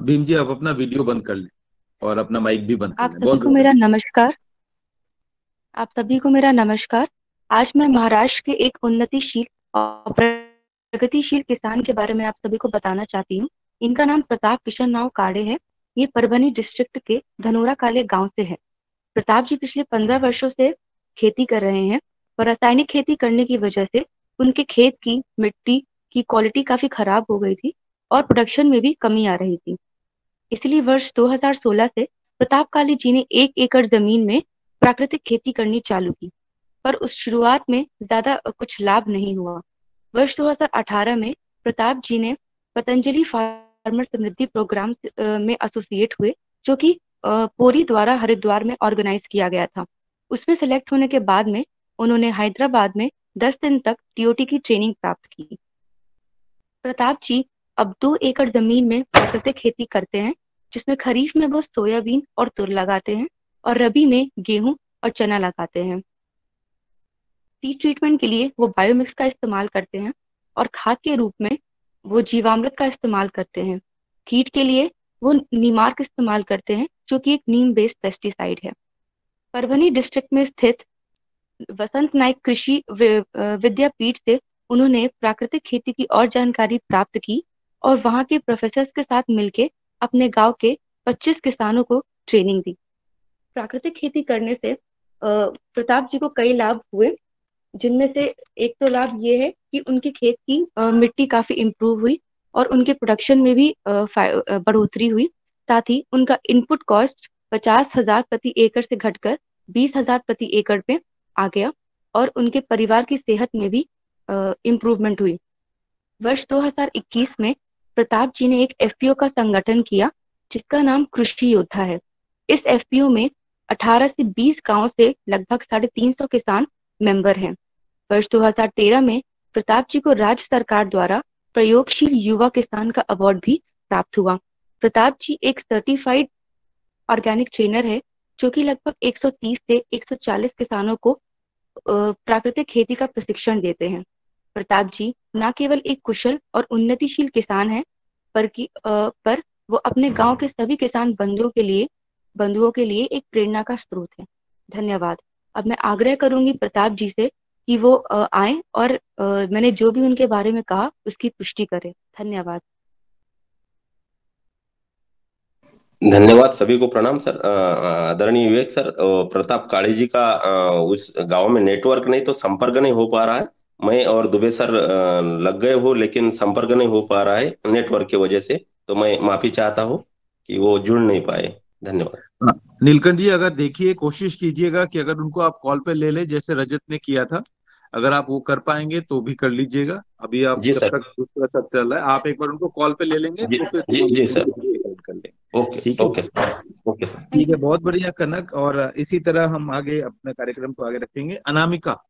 भीम जी, आप अपना वीडियो बंद कर लें और अपना माइक भी बंद कर लें। आप सभी को मेरा नमस्कार। आज मैं महाराष्ट्र के एक उन्नतिशील और प्रगतिशील किसान के बारे में आप सभी को बताना चाहती हूँ। इनका नाम प्रताप किशन राव काड़े है। ये परभनी डिस्ट्रिक्ट के धनोरा काले गांव से है। प्रताप जी पिछले 15 वर्षों से खेती कर रहे हैं और रासायनिक खेती करने की वजह से उनके खेत की मिट्टी की क्वालिटी काफी खराब हो गई थी और प्रोडक्शन में भी कमी आ रही थी। इसलिए वर्ष 2016 से प्रताप काले जी ने 1 एकड़ जमीन में प्राकृतिक खेती करनी चालू की, पर उस शुरुआत में ज्यादा कुछ लाभ नहीं हुआ। वर्ष 2018 में प्रताप जी ने पतंजलि फार्मर समृद्धि प्रोग्राम में एसोसिएट हुए, जो कि पोरी द्वारा हरिद्वार में ऑर्गेनाइज किया गया था। उसमें सेलेक्ट होने के बाद में उन्होंने हैदराबाद में 10 दिन तक टीओटी की ट्रेनिंग प्राप्त की। प्रताप जी अब 2 एकड़ जमीन में प्राकृतिक खेती करते हैं, जिसमें खरीफ में वो सोयाबीन और तुर लगाते हैं और रबी में गेहूं और चना लगाते हैं। सीड ट्रीटमेंट के लिए वो बायोमिक्स का इस्तेमाल करते हैं और खाद के रूप में वो जीवामृत का इस्तेमाल करते हैं। कीट के लिए वो नीमार्क इस्तेमाल करते हैं, जो कि एक नीम बेस्ड पेस्टिसाइड है। परभनी डिस्ट्रिक्ट में स्थित वसंत नाइक कृषि विद्यापीठ से उन्होंने प्राकृतिक खेती की और जानकारी प्राप्त की और वहां के प्रोफेसर्स के साथ मिलकर अपने गांव के 25 किसानों को ट्रेनिंग दी। प्राकृतिक खेती करने से प्रताप जी को कई लाभ हुए, जिनमें से एक तो लाभ ये है कि उनके खेत की मिट्टी काफी इम्प्रूव हुई और उनके प्रोडक्शन में भी बढ़ोतरी हुई। साथ ही उनका इनपुट कॉस्ट 50,000 प्रति एकड़ से घटकर 20,000 प्रति एकड़ पे आ गया और उनके परिवार की सेहत में भी इम्प्रूवमेंट हुई। वर्ष 2021 में प्रताप जी ने एक एफपीओ का संगठन किया, जिसका नाम कृषि योद्धा है। इस एफपीओ में 18 से 20 गांव से लगभग 350 किसान मेंबर हैं। वर्ष 2013 में प्रताप जी को राज्य सरकार द्वारा प्रयोगशील युवा किसान का अवार्ड भी प्राप्त हुआ। प्रताप जी एक सर्टिफाइड ऑर्गेनिक ट्रेनर है, जो कि लगभग 130 से 140 किसानों को प्राकृतिक खेती का प्रशिक्षण देते हैं। प्रताप जी न केवल एक कुशल और उन्नतिशील किसान हैं, पर वो अपने गांव के सभी किसान बंधुओं के लिए एक प्रेरणा का स्रोत है। धन्यवाद। अब मैं आग्रह करूंगी प्रताप जी से कि वो आए और मैंने जो भी उनके बारे में कहा उसकी पुष्टि करें। धन्यवाद। धन्यवाद। सभी को प्रणाम सर। आदरणीय विवेक सर, प्रताप काळे जी का उस गांव में नेटवर्क नहीं तो संपर्क नहीं हो पा रहा है। मैं और दुबे सर लग गए हो, लेकिन संपर्क नहीं हो पा रहा है नेटवर्क की वजह से, तो मैं माफी चाहता हूँ कि वो जुड़ नहीं पाए। धन्यवाद। नीलकंठ जी, अगर देखिए कोशिश कीजिएगा कि अगर उनको आप कॉल पे ले ले जैसे रजत ने किया था, अगर आप वो कर पाएंगे तो भी कर लीजिएगा। अभी आप जी जब सर। तक दूसरा सब चल रहा है, आप एक बार उनको कॉल पे ले लेंगे जी तो फिर जी हम जी दोनों सर। डिस्कस कर लेंगे। ओके ठीक है, ओके सर। Okay sir. ठीक है, बहुत बढ़िया कनक। और इसी तरह हम आगे अपने कार्यक्रम को आगे रखेंगे। अनामिका।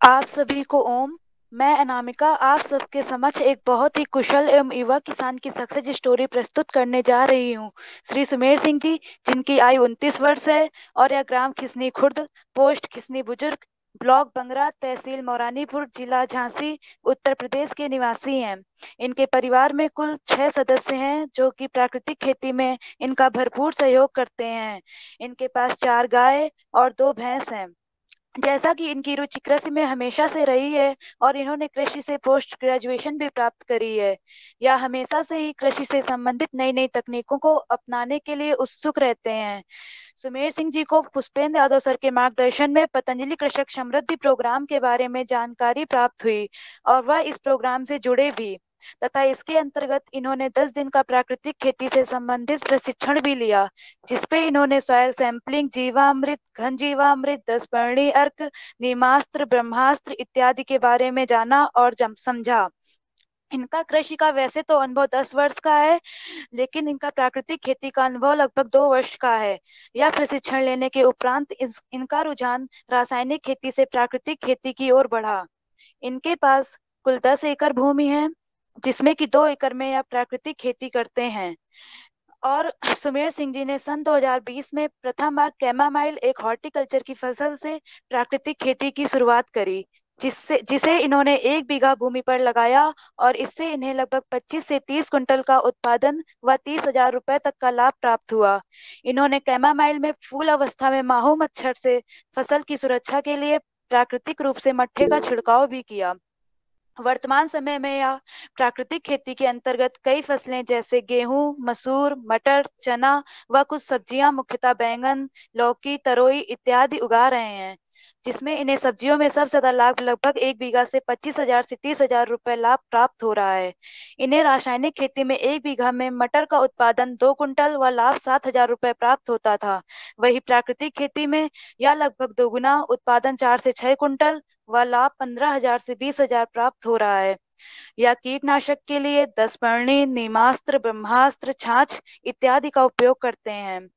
आप सभी को ओम। मैं अनामिका आप सबके समक्ष एक बहुत ही कुशल एवं युवा किसान की सक्सेस स्टोरी प्रस्तुत करने जा रही हूँ। श्री सुमेर सिंह जी, जिनकी आयु 29 वर्ष है और यह ग्राम खिसनी खुर्द, पोस्ट खिसनी बुजुर्ग, ब्लॉक बंगरा, तहसील मौरानीपुर, जिला झांसी, उत्तर प्रदेश के निवासी हैं। इनके परिवार में कुल 6 सदस्य हैं जो कि प्राकृतिक खेती में इनका भरपूर सहयोग करते हैं। इनके पास 4 गाय और 2 भैंस हैं। जैसा कि इनकी रुचि कृषि में हमेशा से रही है और इन्होंने कृषि से पोस्ट ग्रेजुएशन भी प्राप्त करी है। यह हमेशा से ही कृषि से संबंधित नई नई तकनीकों को अपनाने के लिए उत्सुक रहते हैं। सुमेर सिंह जी को पुष्पेंद्र यादव सर के मार्गदर्शन में पतंजलि कृषक समृद्धि प्रोग्राम के बारे में जानकारी प्राप्त हुई और वह इस प्रोग्राम से जुड़े भी, तथा इसके अंतर्गत इन्होंने 10 दिन का प्राकृतिक खेती से संबंधित प्रशिक्षण भी लिया, जिसपे इन्होंने सॉयल सैंपलिंग, जीवामृत, घन जीवामृत, 10 पर्णी अर्क, नीमास्त्र, ब्रह्मास्त्र इत्यादि के बारे में जाना और समझा। इनका कृषि का वैसे तो अनुभव 10 वर्ष का है, लेकिन इनका प्राकृतिक खेती का अनुभव लगभग 2 वर्ष का है। यह प्रशिक्षण लेने के उपरांत इनका रुझान रासायनिक खेती से प्राकृतिक खेती की ओर बढ़ा। इनके पास कुल 10 एकड़ भूमि है, जिसमें कि 2 एकड़ में यह प्राकृतिक खेती करते हैं। और सुमेर सिंह जी ने सन 2020 में प्रथम बार कैमामाइल एक हॉर्टिकल्चर की फसल से प्राकृतिक खेती की शुरुआत करी, जिसे इन्होंने 1 बीघा भूमि पर लगाया और इससे इन्हें लगभग 25 से 30 कुंटल का उत्पादन व 30,000 रुपए तक का लाभ प्राप्त हुआ। इन्होंने कैमामाइल में फूल अवस्था में माहू मच्छर से फसल की सुरक्षा के लिए प्राकृतिक रूप से मट्ठे का छिड़काव भी किया। वर्तमान समय में यह प्राकृतिक खेती के अंतर्गत कई फसलें जैसे गेहूं, मसूर, मटर, चना व कुछ सब्जियां मुख्यतः बैंगन, लौकी, तरोई इत्यादि उगा रहे हैं, जिसमें इन्हें सब्जियों में सबसे ज्यादा लाभ लगभग 1 बीघा से 25,000 से 30,000 रुपए लाभ प्राप्त हो रहा है। इन्हें रासायनिक खेती में 1 बीघा में मटर का उत्पादन 2 कुंटल व लाभ 7,000 रुपए प्राप्त होता था। वही प्राकृतिक खेती में यह लगभग दोगुना उत्पादन 4 से 6 कुंटल व लाभ 15,000 से 20,000 प्राप्त हो रहा है। यह कीटनाशक के लिए 10 पर्णी, नीमास्त्र, ब्रह्मास्त्र, छाछ इत्यादि का उपयोग करते हैं।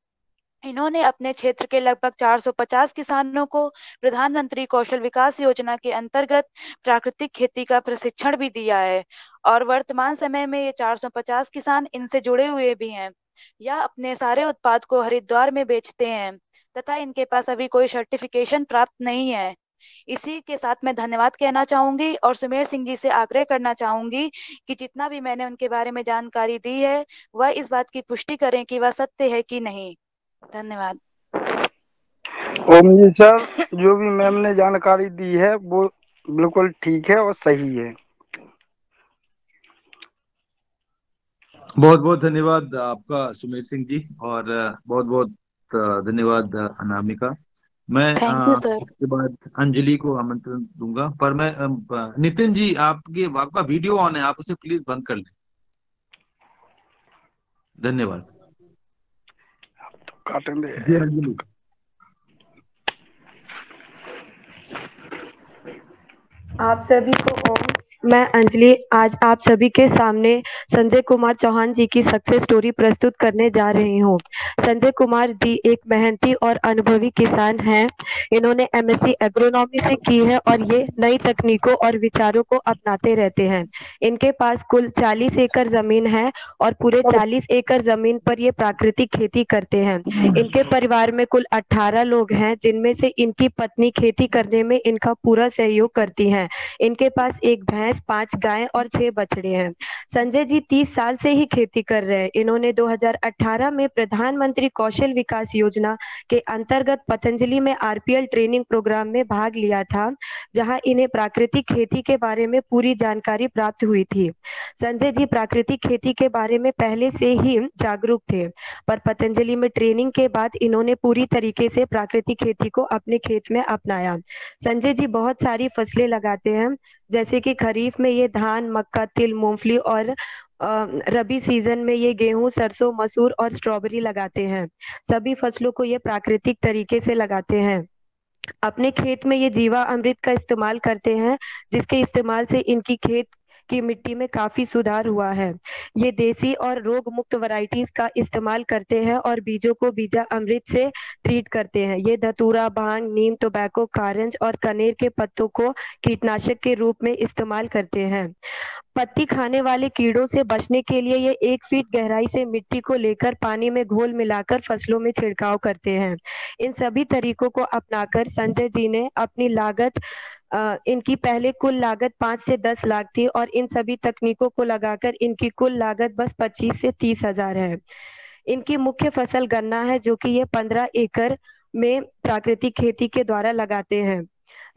इन्होंने अपने क्षेत्र के लगभग 450 किसानों को प्रधानमंत्री कौशल विकास योजना के अंतर्गत प्राकृतिक खेती का प्रशिक्षण भी दिया है और वर्तमान समय में ये 450 किसान इनसे जुड़े हुए भी हैं। यह अपने सारे उत्पाद को हरिद्वार में बेचते हैं तथा इनके पास अभी कोई सर्टिफिकेशन प्राप्त नहीं है। इसी के साथ मैं धन्यवाद कहना चाहूंगी और सुमेर सिंह जी से आग्रह करना चाहूंगी कि जितना भी मैंने उनके बारे में जानकारी दी है वह इस बात की पुष्टि करें कि वह सत्य है कि नहीं। धन्यवाद। ओम जी सर, जो भी मैम ने जानकारी दी है वो बिल्कुल ठीक है और सही है। बहुत बहुत धन्यवाद आपका सुमेर सिंह जी और बहुत बहुत धन्यवाद अनामिका। मैं थैंक यू सर। इसके बाद अंजलि को आमंत्रण दूंगा, पर मैं नितिन जी, आपका वीडियो ऑन है, आप उसे प्लीज बंद कर लें। धन्यवाद। काटेंगे। जी अंजलि। आप सभी को ओम। मैं अंजलि आज आप सभी के सामने संजय कुमार चौहान जी की सक्सेस स्टोरी प्रस्तुत करने जा रही हूँ। संजय कुमार जी एक मेहनती और अनुभवी किसान हैं। इन्होंने एमएससी एग्रोनॉमी से की है और ये नई तकनीकों और विचारों को अपनाते रहते हैं। इनके पास कुल 40 एकड़ जमीन है और पूरे 40 एकड़ जमीन पर ये प्राकृतिक खेती करते हैं। इनके परिवार में कुल 18 लोग हैं, जिनमें से इनकी पत्नी खेती करने में इनका पूरा सहयोग करती हैं। इनके पास एक भैंस, 5 गायें और 6 बछड़े हैं। संजय जी 30 साल से ही खेती कर रहे हैं। इन्होंने 2018 में प्रधानमंत्री कौशल विकास योजना के अंतर्गत पतंजलि में आरपीएल ट्रेनिंग प्रोग्राम में भाग लिया था, जहां इन्हें प्राकृतिक खेती के बारे में पूरी जानकारी प्राप्त हुई थी। संजय जी प्राकृतिक खेती के बारे में पहले से ही जागरूक थे, पर पतंजलि में ट्रेनिंग के बाद इन्होंने पूरी तरीके से प्राकृतिक खेती को अपने खेत में अपनाया। संजय जी बहुत सारी फसलें लगाते हैं, जैसे कि खरीफ में ये धान, मक्का, तिल, मूंगफली और रबी सीजन में ये गेहूं, सरसों, मसूर और स्ट्रॉबेरी लगाते हैं। सभी फसलों को ये प्राकृतिक तरीके से लगाते हैं। अपने खेत में ये जीवा अमृत का इस्तेमाल करते हैं, जिसके इस्तेमाल से इनकी खेत की मिट्टी में काफी सुधार हुआ है। ये देसी और रोग मुक्त वैरायटीज का इस्तेमाल करते हैं और बीजों को बीजा अमृत से ट्रीट करते हैं। ये धतूरा, भांग, नीम, टोबैको, कारंज और कनेर के पत्तों को कीटनाशक के रूप में इस्तेमाल करते हैं। पत्ती खाने वाले कीड़ों से बचने के लिए ये 1 फीट गहराई से मिट्टी को लेकर पानी में घोल मिलाकर फसलों में छिड़काव करते हैं। इन सभी तरीकों को अपनाकर संजय जी ने अपनी लागत इनकी पहले कुल लागत 5 से 10 लाख थी और इन सभी तकनीकों को लगाकर इनकी कुल लागत बस 25 से 30 हजार है। इनकी मुख्य फसल गन्ना है, जो कि ये 15 एकड़ में प्राकृतिक खेती के द्वारा लगाते हैं।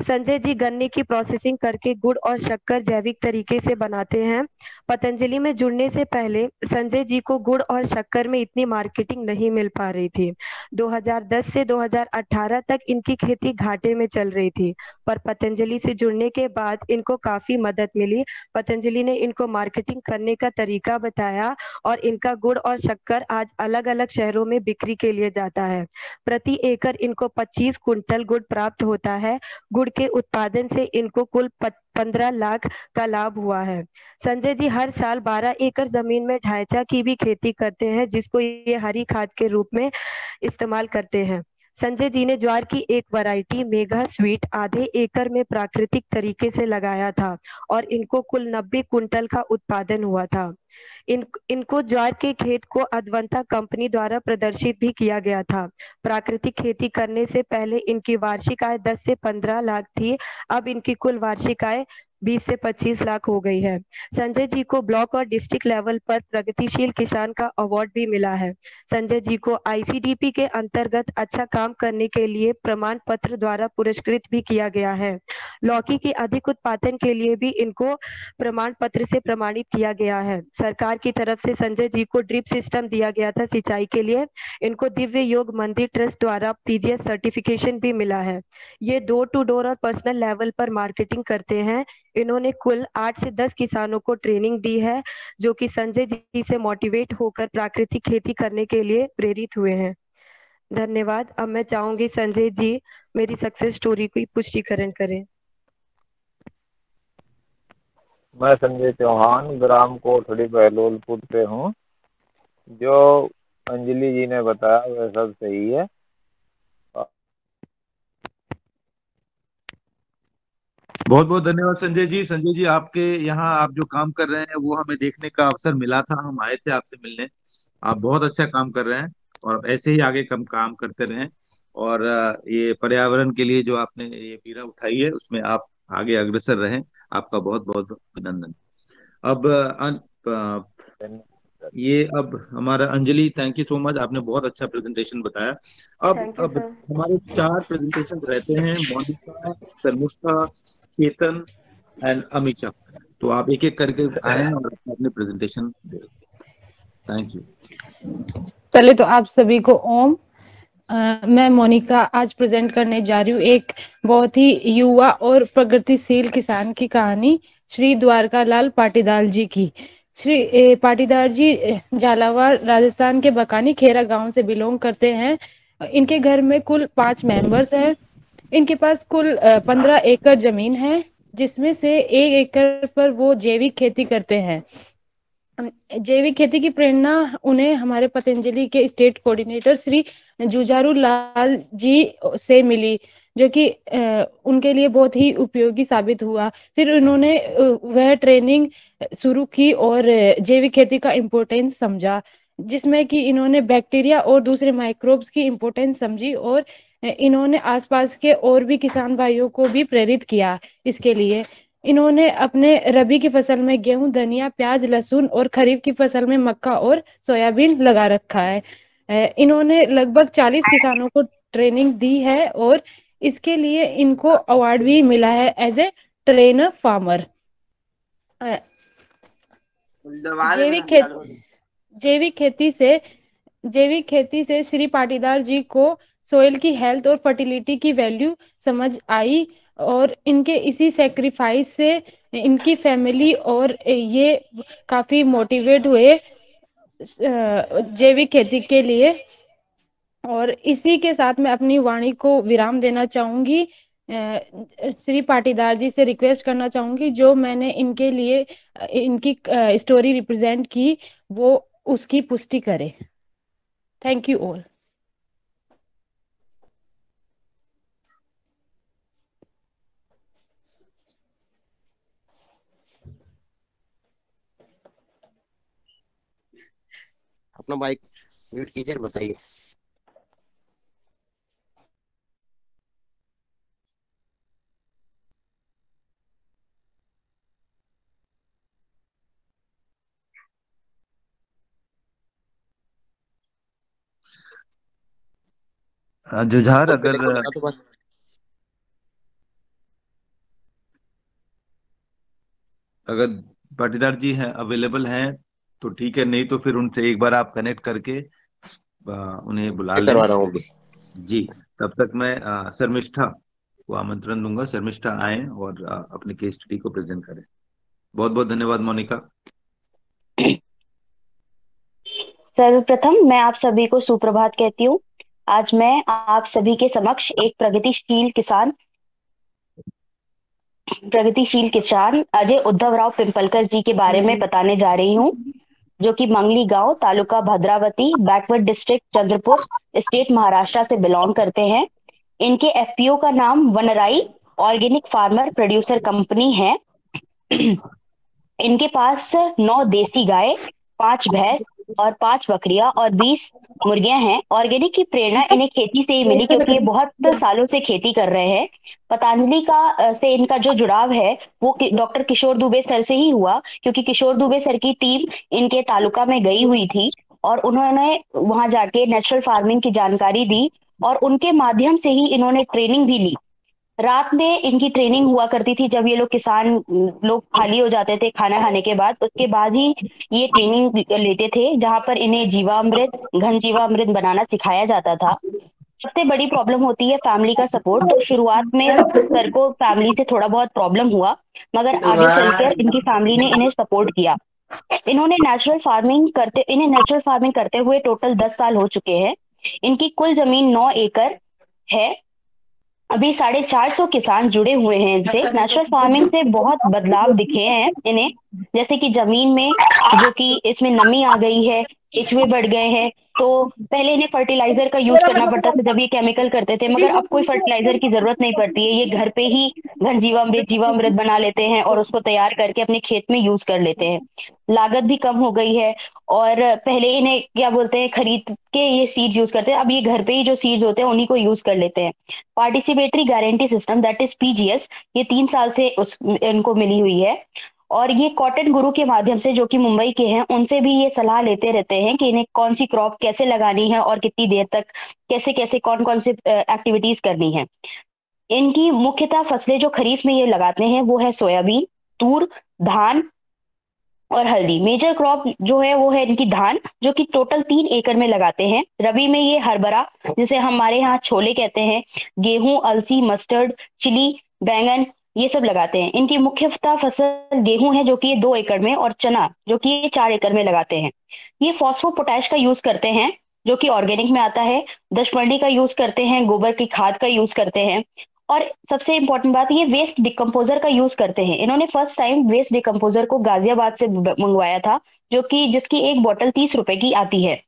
संजय जी गन्ने की प्रोसेसिंग करके गुड़ और शक्कर जैविक तरीके से बनाते हैं। पतंजलि में जुड़ने से पहले संजय जी को गुड़ और शक्कर में इतनी मार्केटिंग नहीं मिल पा रही थी। 2010 से 2018 तक इनकी खेती घाटे में चल रही थी, पर पतंजलि से जुड़ने के बाद इनको काफी मदद मिली। पतंजलि ने इनको मार्केटिंग करने का तरीका बताया और इनका गुड़ और शक्कर आज अलग अलग शहरों में बिक्री के लिए जाता है। प्रति एकड़ इनको 25 कुंटल गुड़ प्राप्त होता है। गुड़ के उत्पादन से इनको कुल 15 लाख का लाभ हुआ है। संजय जी हर साल 12 एकड़ जमीन में ढांचा की भी खेती करते हैं, जिसको ये हरी खाद के रूप में इस्तेमाल करते हैं। संजय जी ने ज्वार की एक वैरायटी मेगा स्वीट आधे एकड़ में प्राकृतिक तरीके से लगाया था और इनको कुल 90 कुंटल का उत्पादन हुआ था। इनको ज्वार के खेत को अद्वंता कंपनी द्वारा प्रदर्शित भी किया गया था। प्राकृतिक खेती करने से पहले इनकी वार्षिक आय 10 से 15 लाख थी। अब इनकी कुल वार्षिक आय 20 से 25 लाख हो गई है। संजय जी को ब्लॉक और डिस्ट्रिक्ट लेवल पर प्रगतिशील किसान का अवार्ड भी मिला है। संजय जी को आईसीडीपी के अंतर्गत अच्छा काम करने के लिए प्रमाण पत्र द्वारा पुरस्कृत भी किया गया है। लौकी के अधिक उत्पादन के लिए भी इनको प्रमाण पत्र से प्रमाणित किया गया है। सरकार की तरफ से संजय जी को ड्रिप सिस्टम दिया गया था सिंचाई के लिए। इनको दिव्य योग मंदिर ट्रस्ट द्वारा पीजीएस सर्टिफिकेशन भी मिला है। ये डोर टू डोर और पर्सनल लेवल पर मार्केटिंग करते हैं। इन्होंने कुल 8 से 10 किसानों को ट्रेनिंग दी है, जो कि संजय जी से मोटिवेट होकर प्राकृतिक खेती करने के लिए प्रेरित हुए हैं। धन्यवाद। अब मैं चाहूंगी संजय जी मेरी सक्सेस स्टोरी की पुष्टिकरण करें। मैं संजय चौहान ग्राम कोठड़ी बहलोलपुर से हूँ। जो अंजलि जी ने बताया वह सब सही है। बहुत बहुत धन्यवाद संजय जी। संजय जी आपके यहाँ आप जो काम कर रहे हैं वो हमें देखने का अवसर मिला था, हम आए थे आपसे मिलने। आप बहुत अच्छा काम कर रहे हैं और ऐसे ही आगे काम करते रहें। और ये पर्यावरण के लिए जो आपने ये पीड़ा उठाई है उसमें आप आगे अग्रसर रहें। आपका बहुत बहुत अभिनंदन। अब हमारा Anjali, thank you so much, आपने बहुत अच्छा प्रेजेंटेशन बताया। अब हमारे 4 प्रेजेंटेशन रहते हैं, मोनिका, शर्मिष्ठा, चेतन एंड अमीषा। तो आप एक एक करके आए और अपने प्रेजेंटेशन दें। Thank you. पहले तो आप सभी को ओम। मैं मोनिका आज प्रेजेंट करने जा रही हूँ एक बहुत ही युवा और प्रगतिशील किसान की कहानी श्री द्वारका लाल पाटीदार जी की। श्री पाटीदार जी झालावाड़ राजस्थान के बकानी खेरा गांव से बिलोंग करते हैं। इनके घर में कुल 5 मेंबर्स हैं। इनके पास कुल 15 एकड़ जमीन है, जिसमें से 1 एकड़ पर वो जैविक खेती करते हैं। जैविक खेती की प्रेरणा उन्हें हमारे पतंजलि के स्टेट कोऑर्डिनेटर श्री जुझारू लाल जी से मिली, जो कि उनके लिए बहुत ही उपयोगी साबित हुआ। फिर उन्होंने वह ट्रेनिंग शुरू की और जैविक खेती का इम्पोर्टेंस समझा, जिसमें कि इन्होंने बैक्टीरिया और दूसरे माइक्रोब्स की इम्पोर्टेंस समझी और इन्होंने आसपास के और भी किसान भाइयों को भी प्रेरित किया। इसके लिए इन्होंने अपने रबी की फसल में गेहूं, धनिया, प्याज, लहसुन और खरीफ की फसल में मक्का और सोयाबीन लगा रखा है। इन्होंने लगभग 40 किसानों को ट्रेनिंग दी है और इसके लिए इनको अवार्ड भी मिला है एज ए ट्रेनर फार्मर। जैविक खेती से श्री पाटीदार जी को सोइल की हेल्थ और फर्टिलिटी की वैल्यू समझ आई। और इनके इसी सेक्रीफाइस से इनकी फैमिली और ये काफी मोटिवेट हुए जैविक खेती के लिए। और इसी के साथ मैं अपनी वाणी को विराम देना चाहूंगी। श्री पाटीदार जी से रिक्वेस्ट करना चाहूंगी जो मैंने इनके लिए इनकी स्टोरी रिप्रेजेंट की वो उसकी पुष्टि करे। Thank you all. अपना माइक म्यूट कीजिए, बताइए। जुझार बोल पे अगर लेके बता दो बस। अगर पाटीदार जी हैं अवेलेबल हैं तो ठीक है, नहीं तो फिर उनसे एक बार आप कनेक्ट करके उन्हें बुला लें। करवा रहा हूँ अभी। जी, तब तक मैं शर्मिष्ठा को आमंत्रण दूंगा, शर्मिष्ठा आए और अपने केस स्टडी को प्रेजेंट करें। बहुत बहुत धन्यवाद मोनिका। सर्वप्रथम मैं आप सभी को सुप्रभात कहती हूँ। आज मैं आप सभी के समक्ष एक प्रगतिशील किसान अजय उद्धवराव पिंपलकर जी के बारे में बताने जा रही हूँ, जो कि मंगली गांव, taluka Bhadravati, backward district Chandrapur, state Maharashtra से बिलोंग करते हैं। इनके एफपीओ का नाम वनराई ऑर्गेनिक फार्मर प्रोड्यूसर कंपनी है। इनके पास 9 देसी गाय, 5 भैंस और 5 बकरियां और 20 मुर्गियां हैं। ऑर्गेनिक की प्रेरणा इन्हें खेती से ही मिली क्योंकि ये बहुत सालों से खेती कर रहे हैं। पतंजलि का से इनका जो जुड़ाव है वो डॉक्टर किशोर दुबे सर से ही हुआ, क्योंकि किशोर दुबे सर की टीम इनके तालुका में गई हुई थी और उन्होंने वहां जाके नेचुरल फार्मिंग की जानकारी दी और उनके माध्यम से ही इन्होंने ट्रेनिंग भी ली। रात में इनकी ट्रेनिंग हुआ करती थी जब ये लोग किसान लोग खाली हो जाते थे खाना खाने के बाद, उसके बाद ही ये ट्रेनिंग लेते थे, जहां पर इन्हें जीवामृत, घन जीवामृत बनाना सिखाया जाता था। सबसे बड़ी प्रॉब्लम होती है फैमिली का सपोर्ट। तो शुरुआत में सर को फैमिली से थोड़ा बहुत प्रॉब्लम हुआ, मगर आगे चलकर इनकी फैमिली ने इन्हें सपोर्ट किया। इन्हें नेचुरल फार्मिंग करते हुए टोटल 10 साल हो चुके हैं। इनकी कुल जमीन 9 एकड़ है। अभी 450 किसान जुड़े हुए हैं इनसे। नेचुरल फार्मिंग से बहुत बदलाव दिखे हैं इन्हें, जैसे कि जमीन में जो कि इसमें नमी आ गई है, केचुए बढ़ गए हैं। तो पहले इन्हें फर्टिलाइजर का यूज करना पड़ता था जब ये केमिकल करते थे, मगर अब कोई फर्टिलाइजर की जरूरत नहीं पड़ती है। ये घर पे ही घन जीवामृत बना लेते हैं और उसको तैयार करके अपने खेत में यूज कर लेते हैं। लागत भी कम हो गई है और पहले इन्हें क्या बोलते हैं खरीद के ये सीड्स यूज करते हैं, अब ये घर पे ही जो सीड्स होते हैं उन्हीं को यूज कर लेते हैं। Participatory guarantee system that is PGS, ये 3 साल से इनको मिली हुई है। और ये कॉटन गुरु के माध्यम से, जो कि मुंबई के हैं, उनसे भी ये सलाह लेते रहते हैं कि इन्हें कौन सी क्रॉप कैसे लगानी है और कितनी देर तक कैसे कैसे कौन कौन से एक्टिविटीज करनी है। इनकी मुख्यतः फसलें जो खरीफ में ये लगाते हैं वो है सोयाबीन, तूर, धान और हल्दी। मेजर क्रॉप जो है वो है इनकी धान, जो कि टोटल 3 एकड़ में लगाते हैं। रबी में ये हरबरा, जिसे हमारे यहाँ छोले कहते हैं, गेहूं, अलसी, मस्टर्ड, चिली, बैंगन, ये सब लगाते हैं। इनकी मुख्यतः फसल गेहूं है जो कि 2 एकड़ में, और चना जो कि 4 एकड़ में लगाते हैं। ये फॉस्फो पोटैश का यूज करते हैं जो कि ऑर्गेनिक में आता है। दशपर्णी का यूज करते हैं, गोबर की खाद का यूज करते हैं, और सबसे इंपॉर्टेंट बात, ये वेस्ट डिकम्पोजर का यूज करते हैं। इन्होंने फर्स्ट टाइम वेस्ट डिकम्पोजर को गाजियाबाद से मंगवाया था, जिसकी एक बोतल 30 रुपए की आती है।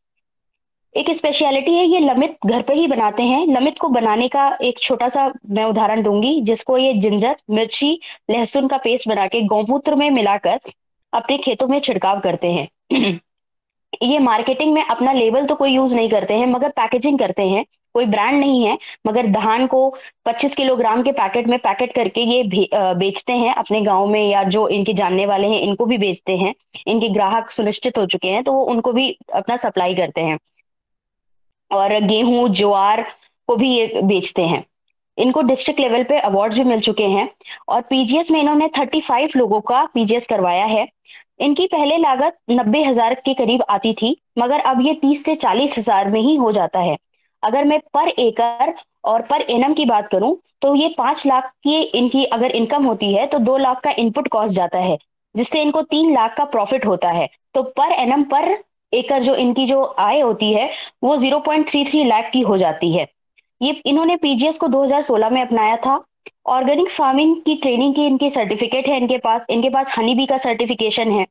एक स्पेशलिटी है, ये लमित घर पे ही बनाते हैं। लमित को बनाने का एक छोटा सा मैं उदाहरण दूंगी, जिसको ये जिंजर, मिर्ची, लहसुन का पेस्ट बना के गौमूत्र में मिलाकर अपने खेतों में छिड़काव करते हैं। ये मार्केटिंग में अपना लेबल तो कोई यूज नहीं करते हैं, मगर पैकेजिंग करते हैं। कोई ब्रांड नहीं है, मगर धान को 25 किलोग्राम के पैकेट में पैकेट करके ये बेचते हैं अपने गांव में, या जो इनके जानने वाले हैं इनको भी बेचते हैं। इनके ग्राहक सुनिश्चित हो चुके हैं तो वो उनको भी अपना सप्लाई करते हैं। और गेहूं, ज्वार को भी ये बेचते हैं। इनको डिस्ट्रिक्ट लेवल पे अवार्ड्स भी मिल चुके हैं। और पीजीएस में इन्होंने 35 लोगों का पीजीएस करवाया है। इनकी पहले लागत 90,000 के करीब आती थी, मगर अब ये 30 से 40,000 में ही हो जाता है। अगर मैं पर एकड़ और पर एनम की बात करूं तो ये 5 लाख की इनकी अगर इनकम होती है तो 2 लाख का इनपुट कॉस्ट जाता है, जिससे इनको 3 लाख का प्रॉफिट होता है। तो पर एनम पर एकड़ जो इनकी जो आय होती है वो 0.33 लाख की हो जाती है। ये इन्होंने पीजीएस को 2016 में अपनाया था। ऑर्गेनिक फार्मिंग की ट्रेनिंग की इनकी सर्टिफिकेट है इनके पास हनी बी का सर्टिफिकेशन है।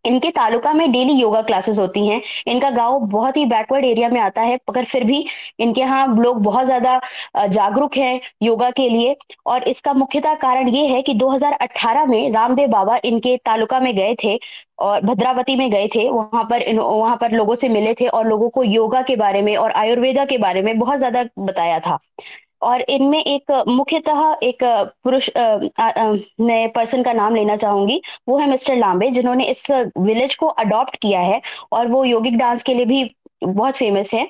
इनके तालुका में डेली योगा क्लासेस होती हैं। इनका गांव बहुत ही बैकवर्ड एरिया में आता है, मगर फिर भी इनके यहाँ लोग बहुत ज्यादा जागरूक हैं योगा के लिए। और इसका मुख्यतः कारण ये है कि 2018 में रामदेव बाबा इनके तालुका में गए थे और भद्रावती में गए थे। वहां पर लोगों से मिले थे और लोगों को योगा के बारे में और आयुर्वेदा के बारे में बहुत ज्यादा बताया था। और इनमें एक मुख्यतः एक पुरुष मैं पर्सन का नाम लेना चाहूंगी, वो है मिस्टर लांबे, जिन्होंने इस विलेज को अडॉप्ट किया है और वो योगिक डांस के लिए भी बहुत फेमस है।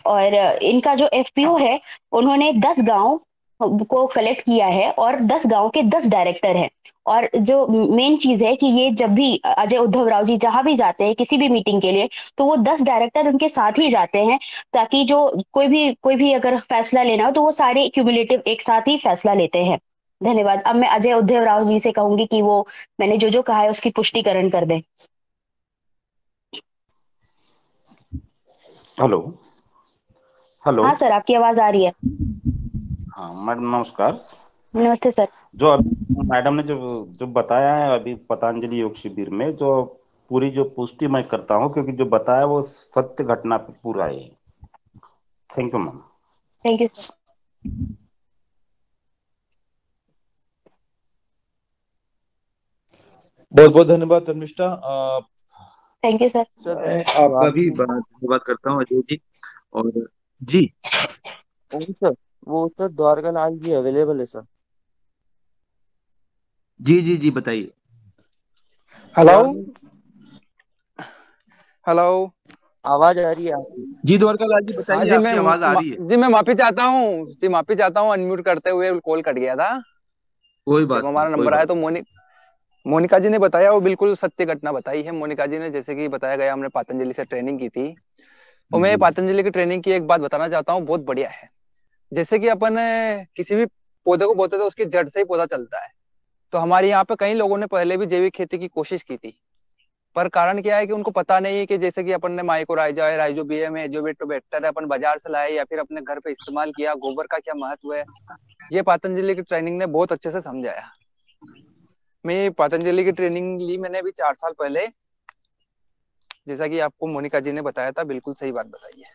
और इनका जो एफपीओ है, उन्होंने 10 गांव को कलेक्ट किया है और 10 गांव के 10 डायरेक्टर हैं। और जो मेन चीज है कि ये जब भी अजय उद्धव राव जी जहां भी जाते हैं किसी भी मीटिंग के लिए, तो वो 10 डायरेक्टर उनके साथ ही जाते हैं, ताकि जो कोई भी अगर फैसला लेना हो तो वो सारे क्यूमुलेटिव एक साथ ही फैसला लेते हैं। धन्यवाद। अब मैं अजय उद्धव राव जी से कहूंगी कि वो मैंने जो कहा है उसकी पुष्टिकरण कर दें। Hello hello. हाँ सर, आपकी आवाज आ रही है। हाँ मैडम नमस्कार। नमस्ते सर। जो अभी मैडम ने जो जो बताया है अभी पतंजलि योग शिविर में, जो पूरी जो पुष्टि मैं करता हूँ, क्योंकि जो बताया वो सत्य घटना पे पूरा है। Thank you ma'am. Thank you sir. बहुत बहुत धन्यवाद धर्मिष्ठा। Thank you sir. मैं आपका भी धन्यवाद करता हूँ अजय जी। और जी सर वो सर द्वारका लाल जी अवेलेबल है सर। जी जी जी बताइए। हेलो हेलो, आवाज आ रही है आपकी? जी द्वारका लाल जी हाँ बताइए, जी, आपकी आवाज आ रही है। जी मैं माफी चाहता हूँ जी, माफी चाहता हूँ, अनम्यूट करते हुए कॉल कट गया था। कोई जब बात हमारा नहीं, कोई नंबर आया बात तो मोनिका जी ने बताया, वो बिल्कुल सत्य घटना बताई है मोनिका जी ने। जैसे कि बताया गया, हमने पतंजलि से ट्रेनिंग की थी और मैं जी पतंजलि की ट्रेनिंग की एक बात बताना चाहता हूँ, बहुत बढ़िया है। जैसे कि अपन किसी भी पौधे को बोते तो उसकी जड़ से ही पौधा चलता है। तो हमारे यहाँ पे कई लोगों ने पहले भी जैविक खेती की कोशिश की थी, पर कारण क्या है कि उनको पता नहीं है कि जैसे कि अपन ने माइकोराइजा है, राइजोबियम है, एजोबैक्टर है, अपन बाजार से लाए या फिर अपने घर पे इस्तेमाल किया, गोबर का क्या महत्व है, ये पतंजलि की ट्रेनिंग ने बहुत अच्छे से समझाया। मैं पतंजलि की ट्रेनिंग ली मैंने अभी 4 साल पहले, जैसा कि आपको मोनिका जी ने बताया था, बिल्कुल सही बात बताई है।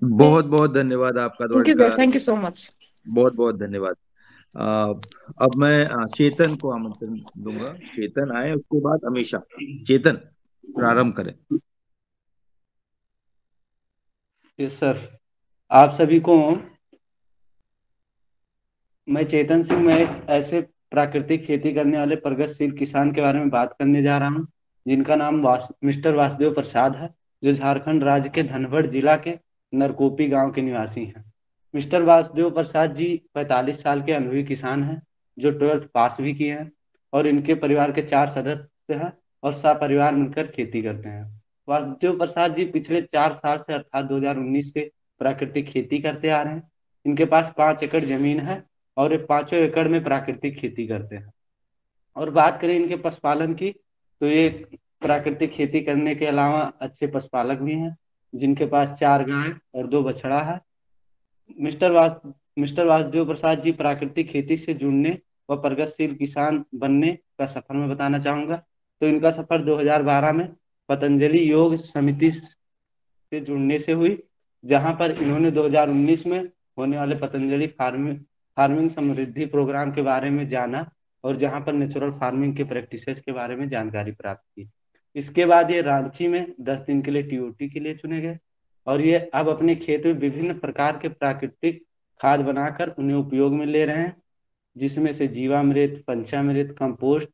बहुत बहुत धन्यवाद आपका thank you Dwarka sir, Lal thank ji. You so much. बहुत बहुत धन्यवाद। अब मैं चेतन को आमंत्रण दूंगा। चेतन आए, उसके बाद अमीषा। चेतन प्रारंभ करें। Yes sir. आप सभी को मैं चेतन सिंह, मैं एक ऐसे प्राकृतिक खेती करने वाले प्रगतिशील किसान के बारे में बात करने जा रहा हूं, जिनका नाम मिस्टर वासुदेव प्रसाद है, जो झारखंड राज्य के धनबड़ जिला के नरकोपी गांव के निवासी हैं। मिस्टर वासुदेव प्रसाद जी 45 साल के अनुभवी किसान हैं, जो 12th पास भी किए हैं, और इनके परिवार के 4 सदस्य हैं और सपरिवार मिलकर खेती करते हैं। वासुदेव प्रसाद जी पिछले 4 साल से अर्थात 2019 से प्राकृतिक खेती करते आ रहे हैं। इनके पास 5 एकड़ जमीन है और ये 5 एकड़ में प्राकृतिक खेती करते हैं। और बात करें इनके पशुपालन की, तो ये प्राकृतिक खेती करने के अलावा अच्छे पशुपालक भी हैं, जिनके पास 4 गाय और 2 बछड़ा है। मिस्टर वासुदेव प्रसाद जी प्राकृतिक खेती से जुड़ने व प्रगतिशील किसान बनने का सफर में बताना चाहूंगा। तो इनका सफर 2012 में पतंजलि योग समिति से जुड़ने से हुई, जहां पर इन्होंने 2019 में होने वाले पतंजलि फार्मिंग समृद्धि प्रोग्राम के बारे में जाना और जहां पर नेचुरल फार्मिंग के प्रैक्टिसेस के बारे में जानकारी प्राप्त की। इसके बाद ये रांची में 10 दिन के लिए टीओटी के लिए चुने गए और ये अब अपने खेत में विभिन्न प्रकार के प्राकृतिक खाद बनाकर उन्हें उपयोग में ले रहे हैं, जिसमें से जीवामृत, पंचामृत, कंपोस्ट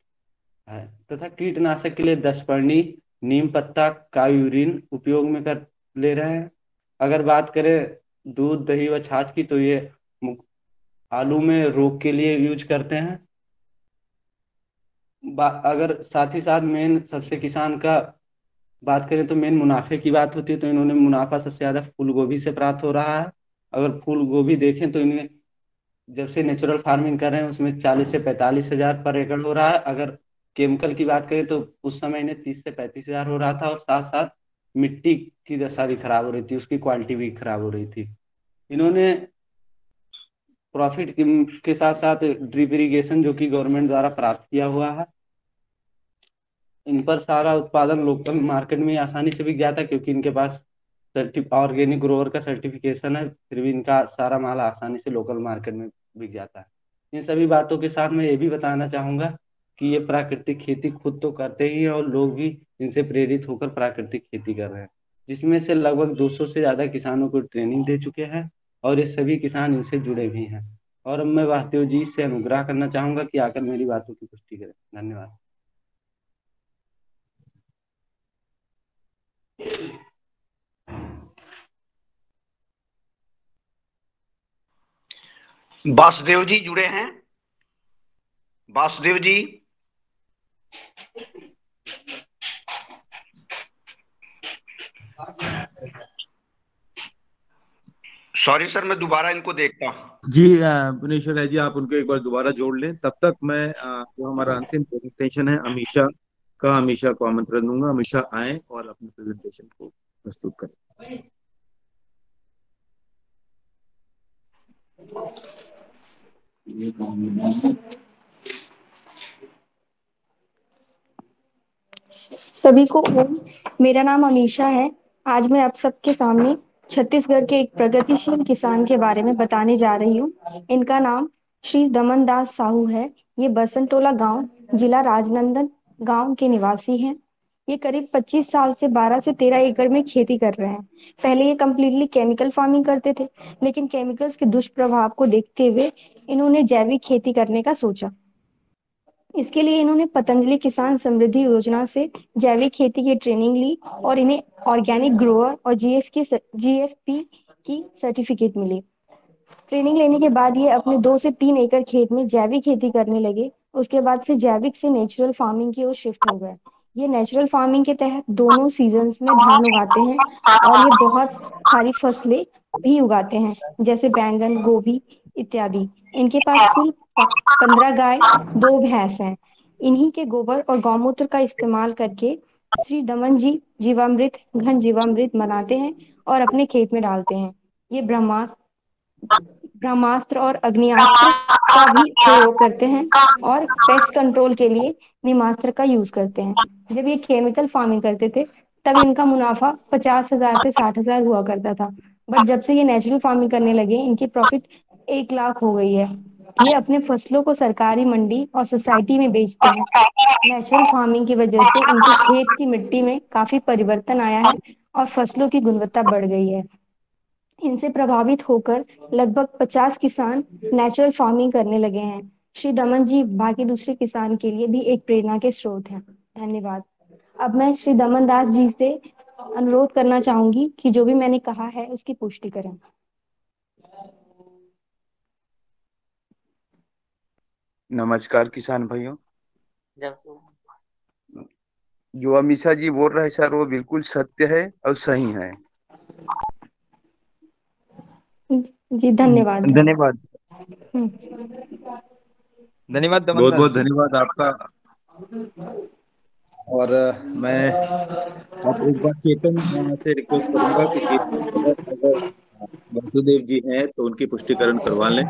है तथा कीटनाशक के लिए 10 पर्णी, नीम पत्ता का यूरिन उपयोग में कर ले रहे हैं। अगर बात करें दूध, दही व छाछ की, तो ये आलू में रोग के लिए यूज करते हैं। अगर साथ ही साथ मेन सबसे किसान का बात करें तो मेन मुनाफे की बात होती है, तो इन्होंने मुनाफा सबसे ज्यादा फूल गोभी से प्राप्त हो रहा है। अगर फूल गोभी देखें तो इन्हें जब से नेचुरल फार्मिंग कर रहे हैं उसमें 40 से 45 हजार पर एकड़ हो रहा है। अगर केमिकल की बात करें तो उस समय इन्हें 30 से 35 हजार हो रहा था, और साथ साथ मिट्टी की दशा भी खराब हो रही थी, उसकी क्वालिटी भी खराब हो रही थी। इन्होंने प्रॉफिट के साथ साथ ड्रिप इरिगेशन जो कि गवर्नमेंट द्वारा प्राप्त किया हुआ है, इन पर सारा उत्पादन लोकल मार्केट में आसानी से बिक जाता है, क्योंकि इनके पास ऑर्गेनिक ग्रोवर का सर्टिफिकेशन है। फिर भी इनका सारा माल आसानी से लोकल मार्केट में बिक जाता है। इन सभी बातों के साथ मैं ये भी बताना चाहूंगा कि ये प्राकृतिक खेती खुद तो करते ही हैं, और लोग भी इनसे प्रेरित होकर प्राकृतिक खेती कर रहे हैं, जिसमें से लगभग 200 से ज्यादा किसानों को ट्रेनिंग दे चुके हैं, और ये सभी किसान इनसे जुड़े भी हैं। और अब मैं वासुदेव जी से अनुग्रह करना चाहूंगा कि आकर मेरी बातों की पुष्टि करें। धन्यवाद। वासुदेव जी जुड़े हैं? वासुदेव जी? सॉरी सर, मैं दोबारा इनको देखता हूँ। जी भुवनेश्वर राय जी, आप उनको एक बार दोबारा जोड़ लें। तब तक मैं जो हमारा अंतिम प्रेजेंटेशन है अमीषा को आमंत्रण दूंगा। अमीषा आए और अपने प्रेजेंटेशन को प्रस्तुत करें। सभी को ओम। मेरा नाम अमीषा है। आज मैं आप सबके सामने छत्तीसगढ़ के एक प्रगतिशील किसान के बारे में बताने जा रही हूँ। इनका नाम श्री दमन दास साहू है। ये बसंटोला गांव, जिला राजनंदन गांव के निवासी हैं। ये करीब 25 साल से 12 से 13 एकड़ में खेती कर रहे हैं। पहले ये कम्प्लीटली केमिकल फार्मिंग करते थे, लेकिन केमिकल्स के दुष्प्रभाव को देखते हुए इन्होंने जैविक खेती करने का सोचा। इसके लिए इन्होंने पतंजलि किसान समृद्धि योजना से जैविक खेती की ट्रेनिंग ली, और इन्हें ऑर्गेनिक ग्रोअर और जीएफपी की सर्टिफिकेट मिली। ट्रेनिंग लेने के बाद ये अपने 2 से 3 एकड़ खेत में जैविक खेती करने लगे। उसके बाद फिर जैविक से नेचुरल फार्मिंग की ओर शिफ्ट हो गए। ये नेचुरल फार्मिंग के तहत दोनों सीजन्स में धान उगाते हैं, और ये बहुत सारी फसलें भी उगाते हैं, जैसे बैंगन, गोभी इत्यादि। इनके पास कुल 15 गाय, 2 भैंस हैं। इन्हीं के गोबर और गौमूत्र का इस्तेमाल करके श्री दमन जी जीवामृत, घन जीवामृत बनाते हैं और अपने खेत में डालते हैं। ये ब्रह्मास्त्र और अग्नियास्त्र का भी प्रयोग करते हैं, और पेस्ट कंट्रोल के लिए नीमास्त्र का यूज करते हैं। जब ये केमिकल फार्मिंग करते थे तब इनका मुनाफा 50,000 से 60,000 हुआ करता था, बट जब से ये नेचुरल फार्मिंग करने लगे इनकी प्रॉफिट 1 लाख हो गई है। ये अपने फसलों को सरकारी मंडी और सोसाइटी में बेचते हैं। नेचुरल फार्मिंग की वजह से इनके खेत की मिट्टी में काफी परिवर्तन आया है, और फसलों की गुणवत्ता बढ़ गई है। इनसे प्रभावित होकर लगभग 50 किसान नेचुरल फार्मिंग करने लगे हैं। श्री दमन जी बाकी दूसरे किसान के लिए भी एक प्रेरणा के स्रोत हैं। धन्यवाद। अब मैं श्री दमन दास जी से अनुरोध करना चाहूंगी कि जो भी मैंने कहा है उसकी पुष्टि करें। नमस्कार किसान भाइयों। जो अमीषा जी बोल रहे हैं सर, वो बिल्कुल सत्य है और सही है। जी धन्यवाद। धन्यवाद। धन्यवाद दमन बहुत सर। बहुत धन्यवाद आपका। और मैं आप एक बार चेतन से रिक्वेस्ट करूंगा कि चेतन अगर अगर वासुदेव जी हैं तो उनकी पुष्टिकरण करवा लें।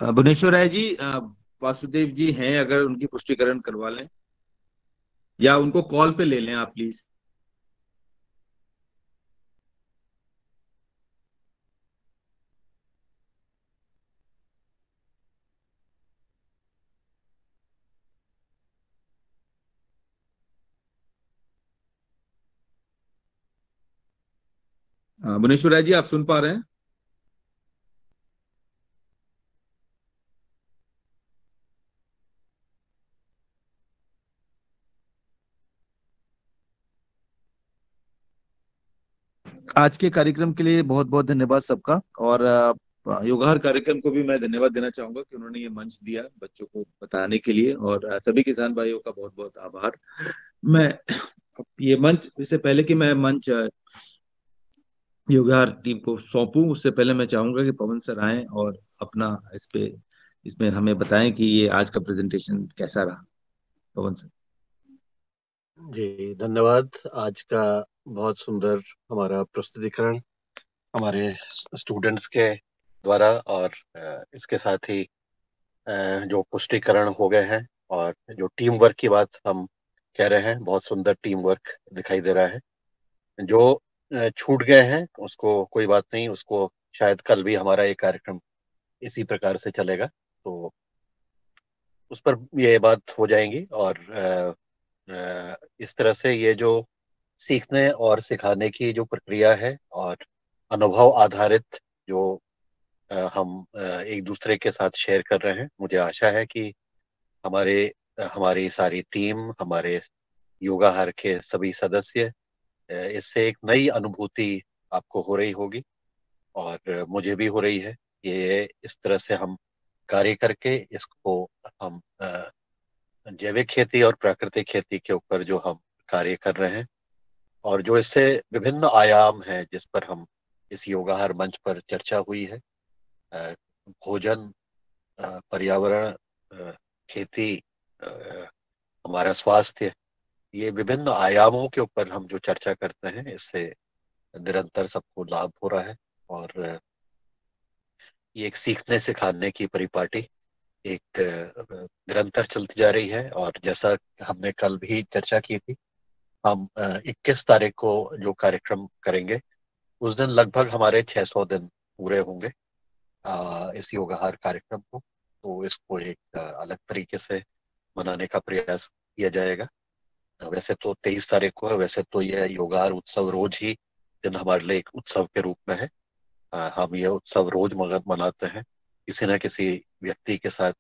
भुवनेश्वर राय जी, वासुदेव जी हैं, अगर उनकी पुष्टिकरण करवा लें या उनको कॉल पे ले लें आप प्लीज। भुवनेश्वर राय जी, आप सुन पा रहे हैं? आज के कार्यक्रम के लिए बहुत बहुत धन्यवाद सबका। और योगाहार कार्यक्रम को भी मैं धन्यवाद देना चाहूंगा कि उन्होंने ये मंच दिया बच्चों को बताने के लिए, और सभी किसान भाइयों का बहुत बहुत आभार। मैं ये मंच, इससे पहले कि मैं मंच योगाहार टीम को सौंपूं, उससे पहले मैं चाहूंगा कि पवन सर आए और अपना इसमें हमें बताएं कि ये आज का प्रेजेंटेशन कैसा रहा। पवन सर। जी धन्यवाद। आज का बहुत सुंदर हमारा प्रस्तुतिकरण हमारे स्टूडेंट्स के द्वारा, और इसके साथ ही जो पुष्टिकरण हो गए हैं, और जो टीम वर्क की बात हम कह रहे हैं, बहुत सुंदर टीम वर्क दिखाई दे रहा है। जो छूट गए हैं उसको कोई बात नहीं, उसको शायद कल भी हमारा ये कार्यक्रम इसी प्रकार से चलेगा, तो उस पर ये बात हो जाएंगी। और इस तरह से ये जो सीखने और सिखाने की जो प्रक्रिया है और अनुभव आधारित जो हम एक दूसरे के साथ शेयर कर रहे हैं, मुझे आशा है कि हमारी सारी टीम, हमारे योगाहार के सभी सदस्य, इससे एक नई अनुभूति आपको हो रही होगी, और मुझे भी हो रही है। ये इस तरह से हम कार्य करके इसको हम जैविक खेती और प्राकृतिक खेती के ऊपर जो हम कार्य कर रहे हैं, और जो इससे विभिन्न आयाम हैं जिस पर हम इस योगाहार मंच पर चर्चा हुई है, भोजन, पर्यावरण, खेती, हमारा स्वास्थ्य, ये विभिन्न आयामों के ऊपर हम जो चर्चा करते हैं, इससे निरंतर सबको लाभ हो रहा है। और ये एक सीखने सिखाने की परिपाटी एक निरंतर चलती जा रही है। और जैसा हमने कल भी चर्चा की थी, हम 21 तारीख को जो कार्यक्रम करेंगे, उस दिन लगभग हमारे 600 दिन पूरे होंगे इस योगाहार कार्यक्रम को। तो इसको एक अलग तरीके से मनाने का प्रयास किया जाएगा। वैसे तो 23 तारीख को है, वैसे तो यह योगाहार उत्सव रोज ही दिन हमारे लिए एक उत्सव के रूप में है। हम यह उत्सव रोज मनाते हैं। किसी न किसी व्यक्ति के साथ,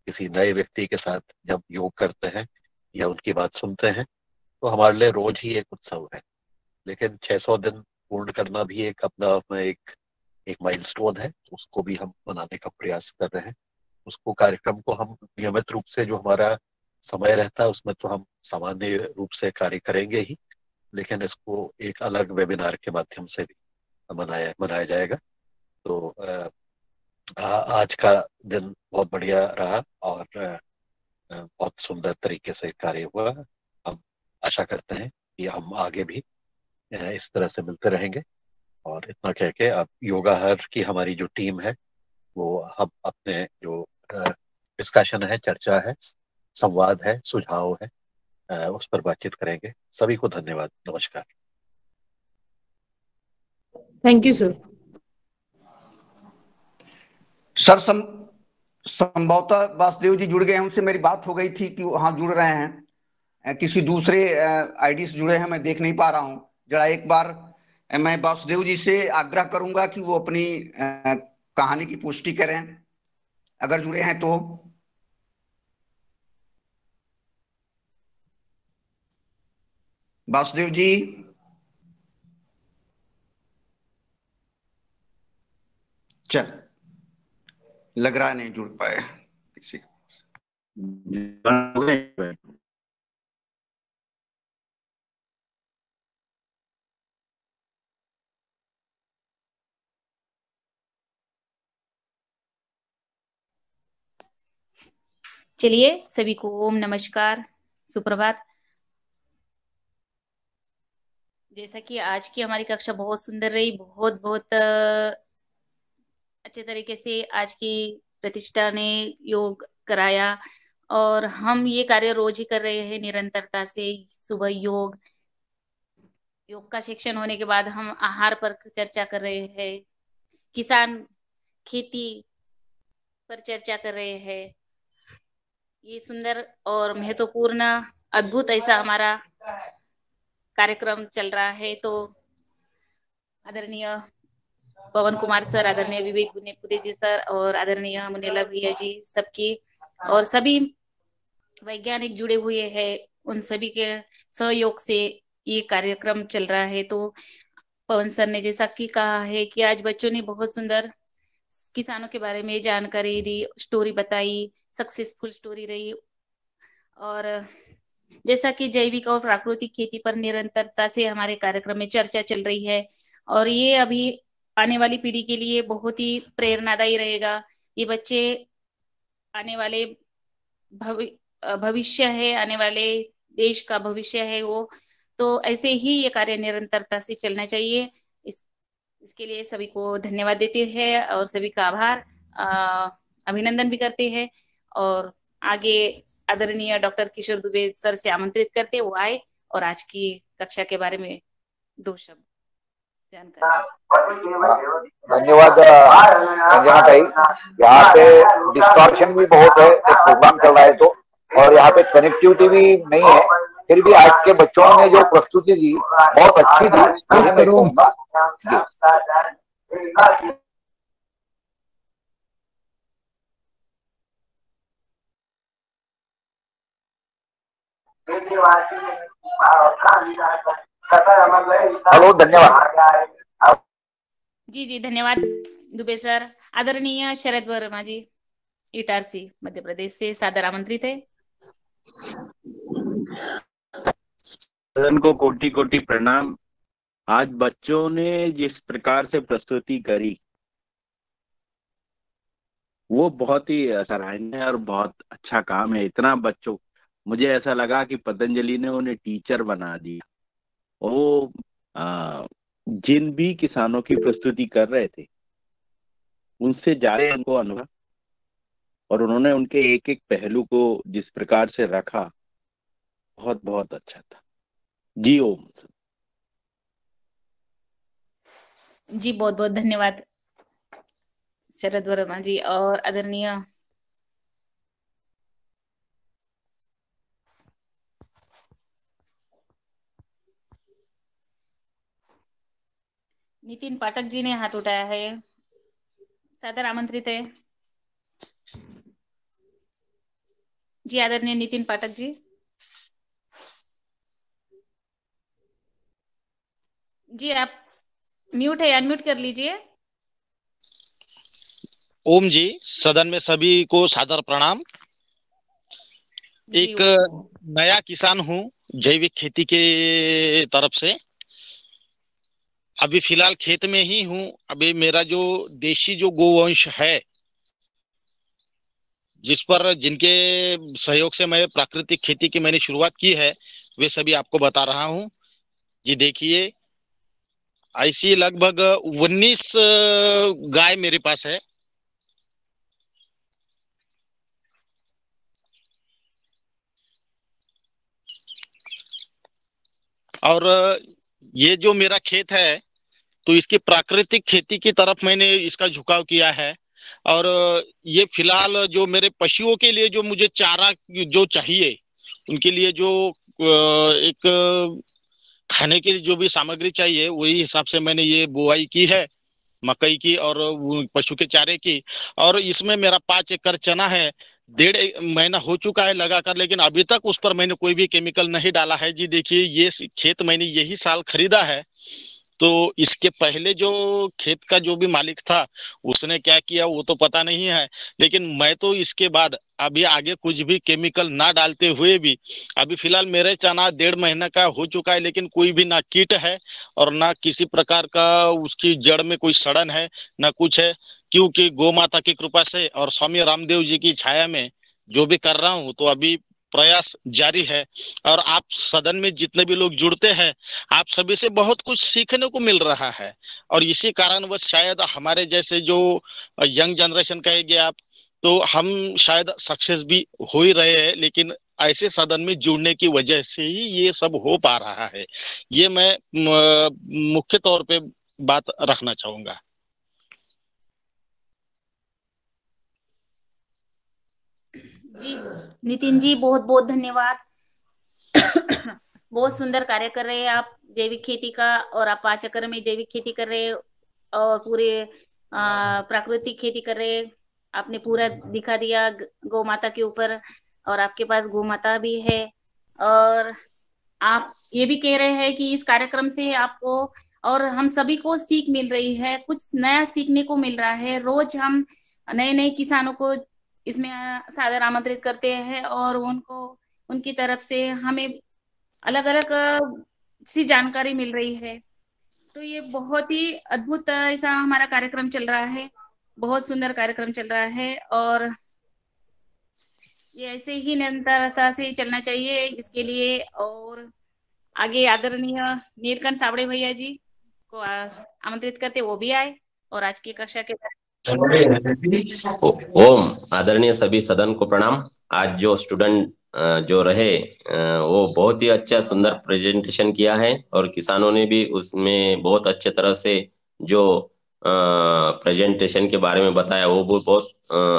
किसी नए व्यक्ति के साथ जब योग करते हैं या उनकी बात सुनते हैं, तो हमारे लिए रोज ही एक उत्सव है। लेकिन 600 दिन पूर्ण करना भी एक अपना में एक माइलस्टोन है, उसको भी हम मनाने का प्रयास कर रहे हैं। उसको कार्यक्रम को हम नियमित रूप से, जो हमारा समय रहता है उसमें तो हम सामान्य रूप से कार्य करेंगे ही, लेकिन इसको एक अलग वेबिनार के माध्यम से भी मनाया जाएगा। तो आज का दिन बहुत बढ़िया रहा और बहुत सुंदर तरीके से कार्य हुआ। हम आशा करते हैं कि हम आगे भी इस तरह से मिलते रहेंगे। और इतना कह के अब योगाहार की हमारी जो टीम है, वो हम अपने जो डिस्कशन है, चर्चा है, संवाद है, सुझाव है, उस पर बातचीत करेंगे। सभी को धन्यवाद। नमस्कार। Thank you sir. सर संभवतः वासुदेव जी जुड़ गए हैं, उनसे मेरी बात हो गई थी कि वो हाँ जुड़ रहे हैं। किसी दूसरे आईडी से जुड़े हैं, मैं देख नहीं पा रहा हूँ। जरा एक बार मैं वासुदेव जी से आग्रह करूंगा कि वो अपनी कहानी की पुष्टि करें, अगर जुड़े हैं तो। वासुदेव जी, चल लग रहा है नहीं जुड़ पाए किसी को। चलिए सभी को ओम नमस्कार, सुप्रभात। जैसा कि आज की हमारी कक्षा बहुत सुंदर रही, बहुत बहुत अच्छे तरीके से आज की प्रतिष्ठा ने योग कराया, और हम ये कार्य रोज ही कर रहे हैं निरंतरता से। सुबह योग का शिक्षण होने के बाद हम आहार पर चर्चा कर रहे हैं, किसान खेती पर चर्चा कर रहे हैं। ये सुंदर और महत्वपूर्ण अद्भुत ऐसा हमारा कार्यक्रम चल रहा है। तो आदरणीय पवन कुमार सर, आदरणीय विवेक पुणे जी सर, और आदरणीय मुनीला भैया जी, सबकी और सभी वैज्ञानिक जुड़े हुए हैं, उन सभी के सहयोग से ये कार्यक्रम चल रहा है। तो पवन सर ने जैसा कि कहा है कि आज बच्चों ने बहुत सुंदर किसानों के बारे में जानकारी दी, स्टोरी बताई, सक्सेसफुल स्टोरी रही। और जैसा कि जैविक और प्राकृतिक खेती पर निरंतरता से हमारे कार्यक्रम में चर्चा चल रही है और ये अभी आने वाली पीढ़ी के लिए बहुत ही प्रेरणादायी रहेगा। ये बच्चे आने वाले भविष्य है, आने वाले देश का भविष्य है वो, तो ऐसे ही ये कार्य निरंतरता से चलना चाहिए। इसके लिए सभी को धन्यवाद देते हैं और सभी का आभार, अभिनंदन भी करते हैं। और आगे आदरणीय डॉक्टर किशोर दुबे सर से आमंत्रित करते वो आए और आज की कक्षा के बारे में 2 शब्द जानकारी। धन्यवाद अंजना भाई। यहाँ पे डिस्टॉर्शन भी बहुत है, एक प्रोग्राम चल रहा है तो, और यहाँ पे कनेक्टिविटी भी नहीं है, फिर भी आज के बच्चों ने जो प्रस्तुति दी बहुत अच्छी दी, यही मैं कहूँगा। हेलो, धन्यवाद। जी धन्यवाद दुबे सर। आदरणीय शरद वर्मा जी इटारसी मध्य प्रदेश से सादर आमंत्रित है। सदन को कोटि कोटि प्रणाम। आज बच्चों ने जिस प्रकार से प्रस्तुति करी वो बहुत ही सराहनीय और बहुत अच्छा काम है। इतना बच्चों, मुझे ऐसा लगा कि पतंजलि ने उन्हें टीचर बना दिया। वो जिन भी किसानों की प्रस्तुति कर रहे थे उनसे ज्यादा उनको अनुभव, और उन्होंने उनके एक एक पहलू को जिस प्रकार से रखा बहुत बहुत अच्छा था। जी ओम। जी बहुत बहुत धन्यवाद शरद वर्मा जी। और आदरणीय नितिन पाठक जी ने हाथ उठाया है, सादर आमंत्रित है। जी आदरणीय नितिन पाठक जी। जी आप म्यूट है, अनम्यूट कर लीजिए। ओम जी, सदन में सभी को सादर प्रणाम। एक नया किसान हूँ जैविक खेती के तरफ से। अभी फिलहाल खेत में ही हूँ। अभी मेरा जो देशी जो गोवंश है, जिस पर जिनके सहयोग से मैं प्राकृतिक खेती की मैंने शुरुआत की है, वे सभी आपको बता रहा हूँ। जी देखिए, ऐसी लगभग 19 गाय मेरे पास है। और ये जो मेरा खेत है तो इसकी प्राकृतिक खेती की तरफ मैंने इसका झुकाव किया है। और ये फिलहाल जो मेरे पशुओं के लिए जो मुझे चारा जो चाहिए, उनके लिए जो एक खाने के लिए जो भी सामग्री चाहिए, वही हिसाब से मैंने ये बुआई की है मकई की और पशु के चारे की। और इसमें मेरा 5 एकड़ चना है। 1.5 महीना हो चुका है लगाकर, लेकिन अभी तक उस पर मैंने कोई भी केमिकल नहीं डाला है। जी देखिए, ये खेत मैंने यही साल खरीदा है। तो इसके पहले जो खेत का जो भी मालिक था उसने क्या किया वो तो पता नहीं है, लेकिन मैं तो इसके बाद अभी आगे कुछ भी केमिकल ना डालते हुए भी, अभी फिलहाल मेरे चना 1.5 महीना का हो चुका है, लेकिन कोई भी ना कीट है और ना किसी प्रकार का उसकी जड़ में कोई सड़न है, ना कुछ है। क्योंकि गौ माता की कृपा से और स्वामी रामदेव जी की छाया में जो भी कर रहा हूँ, तो अभी प्रयास जारी है। और आप सदन में जितने भी लोग जुड़ते हैं, आप सभी से बहुत कुछ सीखने को मिल रहा है। और इसी कारणवश शायद हमारे जैसे जो यंग जनरेशन कहेंगे आप, तो हम शायद सक्सेस भी हो ही रहे हैं, लेकिन ऐसे सदन में जुड़ने की वजह से ही ये सब हो पा रहा है। ये मैं मुख्य तौर पे बात रखना चाहूंगा। जी नितिन जी, बहुत बहुत धन्यवाद। बहुत सुंदर कार्य कर रहे हैं आप जैविक खेती का, और आप 5 एकड़ में जैविक खेती कर रहे हैं और पूरे प्राकृतिक खेती कर रहे हैं। आपने पूरा दिखा दिया गौ माता के ऊपर, और आपके पास गौ माता भी है। और आप ये भी कह रहे हैं कि इस कार्यक्रम से आपको और हम सभी को सीख मिल रही है, कुछ नया सीखने को मिल रहा है। रोज हम नए नए किसानों को इसमें सादर आमंत्रित करते हैं और उनको उनकी तरफ से हमें अलग अलग सी जानकारी मिल रही है। तो ये बहुत ही अद्भुत ऐसा हमारा कार्यक्रम चल रहा है, बहुत सुंदर कार्यक्रम चल रहा है और ये ऐसे ही निरंतरता से चलना चाहिए। इसके लिए और आगे आदरणीय नीलकंठ सावड़े भैया जी को आमंत्रित करते, वो भी आए और आज की कक्षा के ओम। आदरणीय सभी सदन को प्रणाम। आज जो स्टूडेंट जो रहे वो बहुत ही अच्छा सुंदर प्रेजेंटेशन किया है और किसानों ने भी उसमें बहुत अच्छे तरह से जो प्रेजेंटेशन के बारे में बताया वो बहुत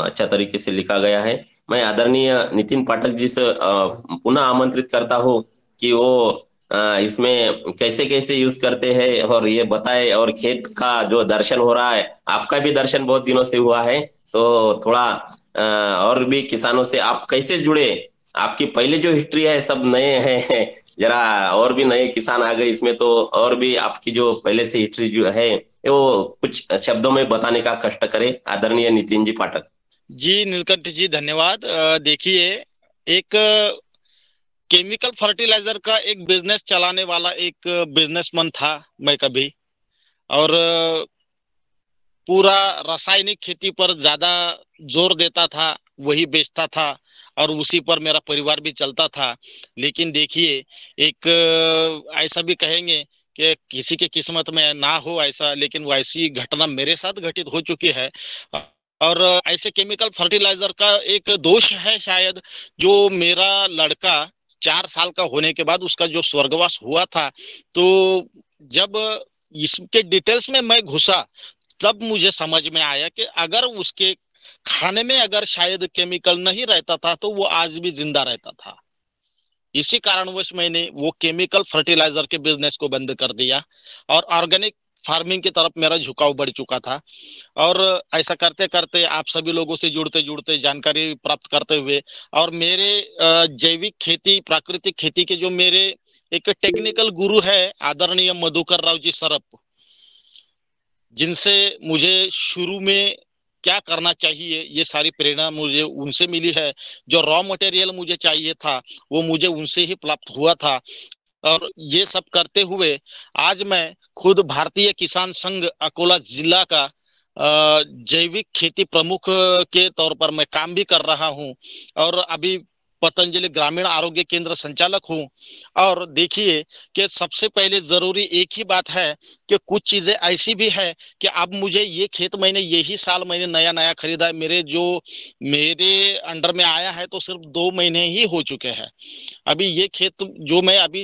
अच्छा तरीके से लिखा गया है। मैं आदरणीय नितिन पाठक जी से पुनः आमंत्रित करता हूँ कि वो इसमें कैसे कैसे यूज करते हैं और ये बताए, और खेत का जो दर्शन हो रहा है, आपका भी दर्शन बहुत दिनों से हुआ है, तो थोड़ा और भी किसानों से आप कैसे जुड़े, आपकी पहले जो हिस्ट्री है सब नए हैं, जरा और भी नए किसान आ गए इसमें, तो और भी आपकी जो पहले से हिस्ट्री जो है वो कुछ शब्दों में बताने का कष्ट करे। आदरणीय नितिन जी पाठक जी। नीलकंठ जी धन्यवाद। देखिए, एक केमिकल फर्टिलाइजर का एक बिजनेस चलाने वाला एक बिजनेसमैन था मैं कभी, और पूरा रासायनिक खेती पर ज्यादा जोर देता था, वही बेचता था और उसी पर मेरा परिवार भी चलता था। लेकिन देखिए, एक ऐसा भी कहेंगे कि किसी के किस्मत में ना हो ऐसा, लेकिन वैसी घटना मेरे साथ घटित हो चुकी है। और ऐसे केमिकल फर्टिलाइजर का एक दोष है शायद, जो मेरा लड़का 4 साल का होने के बाद उसका जो स्वर्गवास हुआ था, तो जब इसके डिटेल्स में मैं घुसा तब मुझे समझ में आया कि अगर उसके खाने में अगर शायद केमिकल नहीं रहता था तो वो आज भी जिंदा रहता था। इसी कारणवश मैंने वो केमिकल फर्टिलाइजर के बिजनेस को बंद कर दिया और ऑर्गेनिक फार्मिंग की तरफ मेरा झुकाव बढ़ चुका था। और ऐसा करते करते आप सभी लोगों से जुड़ते जुड़ते जानकारी प्राप्त करते हुए और मेरे जैविक खेती प्राकृतिक खेती के जो मेरे एक टेक्निकल गुरु है आदरणीय मधुकर राव जी सरप, जिनसे मुझे शुरू में क्या करना चाहिए ये सारी प्रेरणा मुझे उनसे मिली है। जो रॉ मटेरियल मुझे चाहिए था वो मुझे उनसे ही प्राप्त हुआ था। और ये सब करते हुए आज मैं खुद भारतीय किसान संघ अकोला जिला का जैविक खेती प्रमुख के तौर पर मैं काम भी कर रहा हूं और अभी पतंजलि ग्रामीण आरोग्य केंद्र संचालक हूं। और देखिए कि सबसे पहले जरूरी एक ही बात है कि कुछ चीजें ऐसी भी है कि अब मुझे ये खेत मैंने यही साल मैंने नया नया खरीदा है, मेरे अंडर में आया है तो सिर्फ 2 महीने ही हो चुके हैं। अभी ये खेत जो मैं अभी,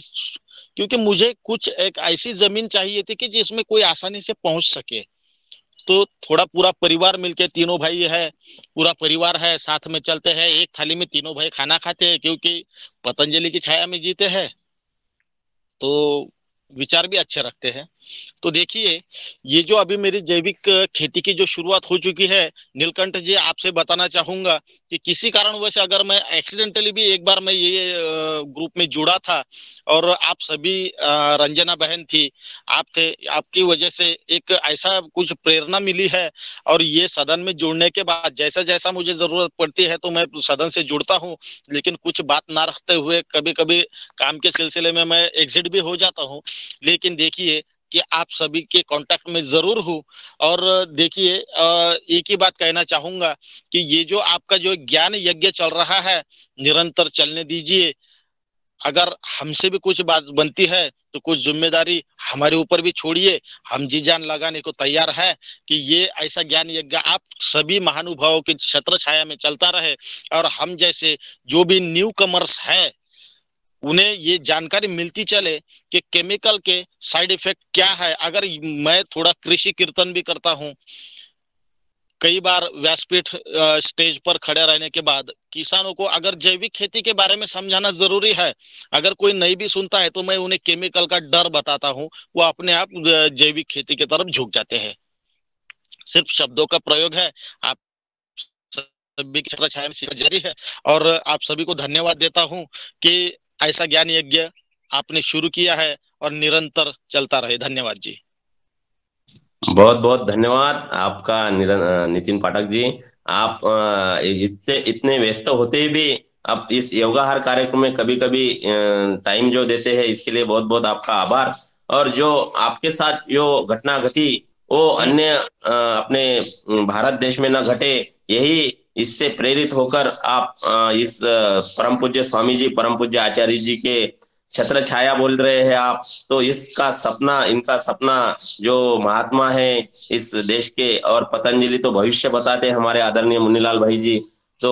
क्योंकि मुझे कुछ एक ऐसी जमीन चाहिए थी कि जिसमें कोई आसानी से पहुंच सके, तो थोड़ा पूरा परिवार मिलके, तीनों भाई है, पूरा परिवार है, साथ में चलते हैं, एक थाली में तीनों भाई खाना खाते हैं, क्योंकि पतंजलि की छाया में जीते हैं तो विचार भी अच्छे रखते हैं। तो देखिए, ये जो अभी मेरी जैविक खेती की जो शुरुआत हो चुकी है, नीलकंठ जी आपसे बताना चाहूंगा कि किसी कारणवश अगर मैं एक्सीडेंटली भी एक बार मैं ये ग्रुप में जुड़ा था और आप सभी रंजना बहन थी, आप थे, आपकी वजह से एक ऐसा कुछ प्रेरणा मिली है। और ये सदन में जुड़ने के बाद जैसा जैसा मुझे जरूरत पड़ती है तो मैं सदन से जुड़ता हूँ, लेकिन कुछ बात ना रखते हुए कभी कभी काम के सिलसिले में मैं एग्जिट भी हो जाता हूँ। लेकिन देखिए कि आप सभी के कांटेक्ट में जरूर हूँ। और देखिए, एक ही बात कहना चाहूंगा कि ये जो आपका जो ज्ञान यज्ञ चल रहा है निरंतर चलने दीजिए। अगर हमसे भी कुछ बात बनती है तो कुछ जिम्मेदारी हमारे ऊपर भी छोड़िए, हम जी जान लगाने को तैयार है कि ये ऐसा ज्ञान यज्ञ आप सभी महानुभावों की छत्र छाया में चलता रहे और हम जैसे जो भी न्यू कमर्स है उन्हें ये जानकारी मिलती चले कि केमिकल के साइड इफेक्ट क्या है। अगर मैं थोड़ा कृषि कीर्तन भी करता हूँ, कई बार व्यासपीठ स्टेज पर खड़े रहने के बाद किसानों को अगर जैविक खेती के बारे में समझाना जरूरी है, अगर कोई नहीं भी सुनता है तो मैं उन्हें केमिकल का डर बताता हूँ, वो अपने आप जैविक खेती की तरफ झुक जाते हैं। सिर्फ शब्दों का प्रयोग है, आप सभी की छत्र छाया में जारी है। और आप सभी को धन्यवाद देता हूँ कि ऐसा ज्ञान यज्ञ आपने शुरू किया है और निरंतर चलता रहे। धन्यवाद जी। बहुत बहुत धन्यवाद आपका नितिन पाठक जी। आप इतने इतने व्यस्त होते भी आप इस योगाहार कार्यक्रम में कभी कभी टाइम जो देते हैं, इसके लिए बहुत बहुत आपका आभार। और जो आपके साथ जो घटना घटी वो अन्य अपने भारत देश में न घटे, यही इससे प्रेरित होकर आप इस परम पूज्य स्वामी जी, परम पूज्य आचार्य जी के छत्र छाया बोल रहे हैं आप। तो इसका सपना, इनका सपना जो महात्मा है इस देश के, और पतंजलि तो भविष्य बताते हैं हमारे आदरणीय मुन्नीलाल भाई जी। तो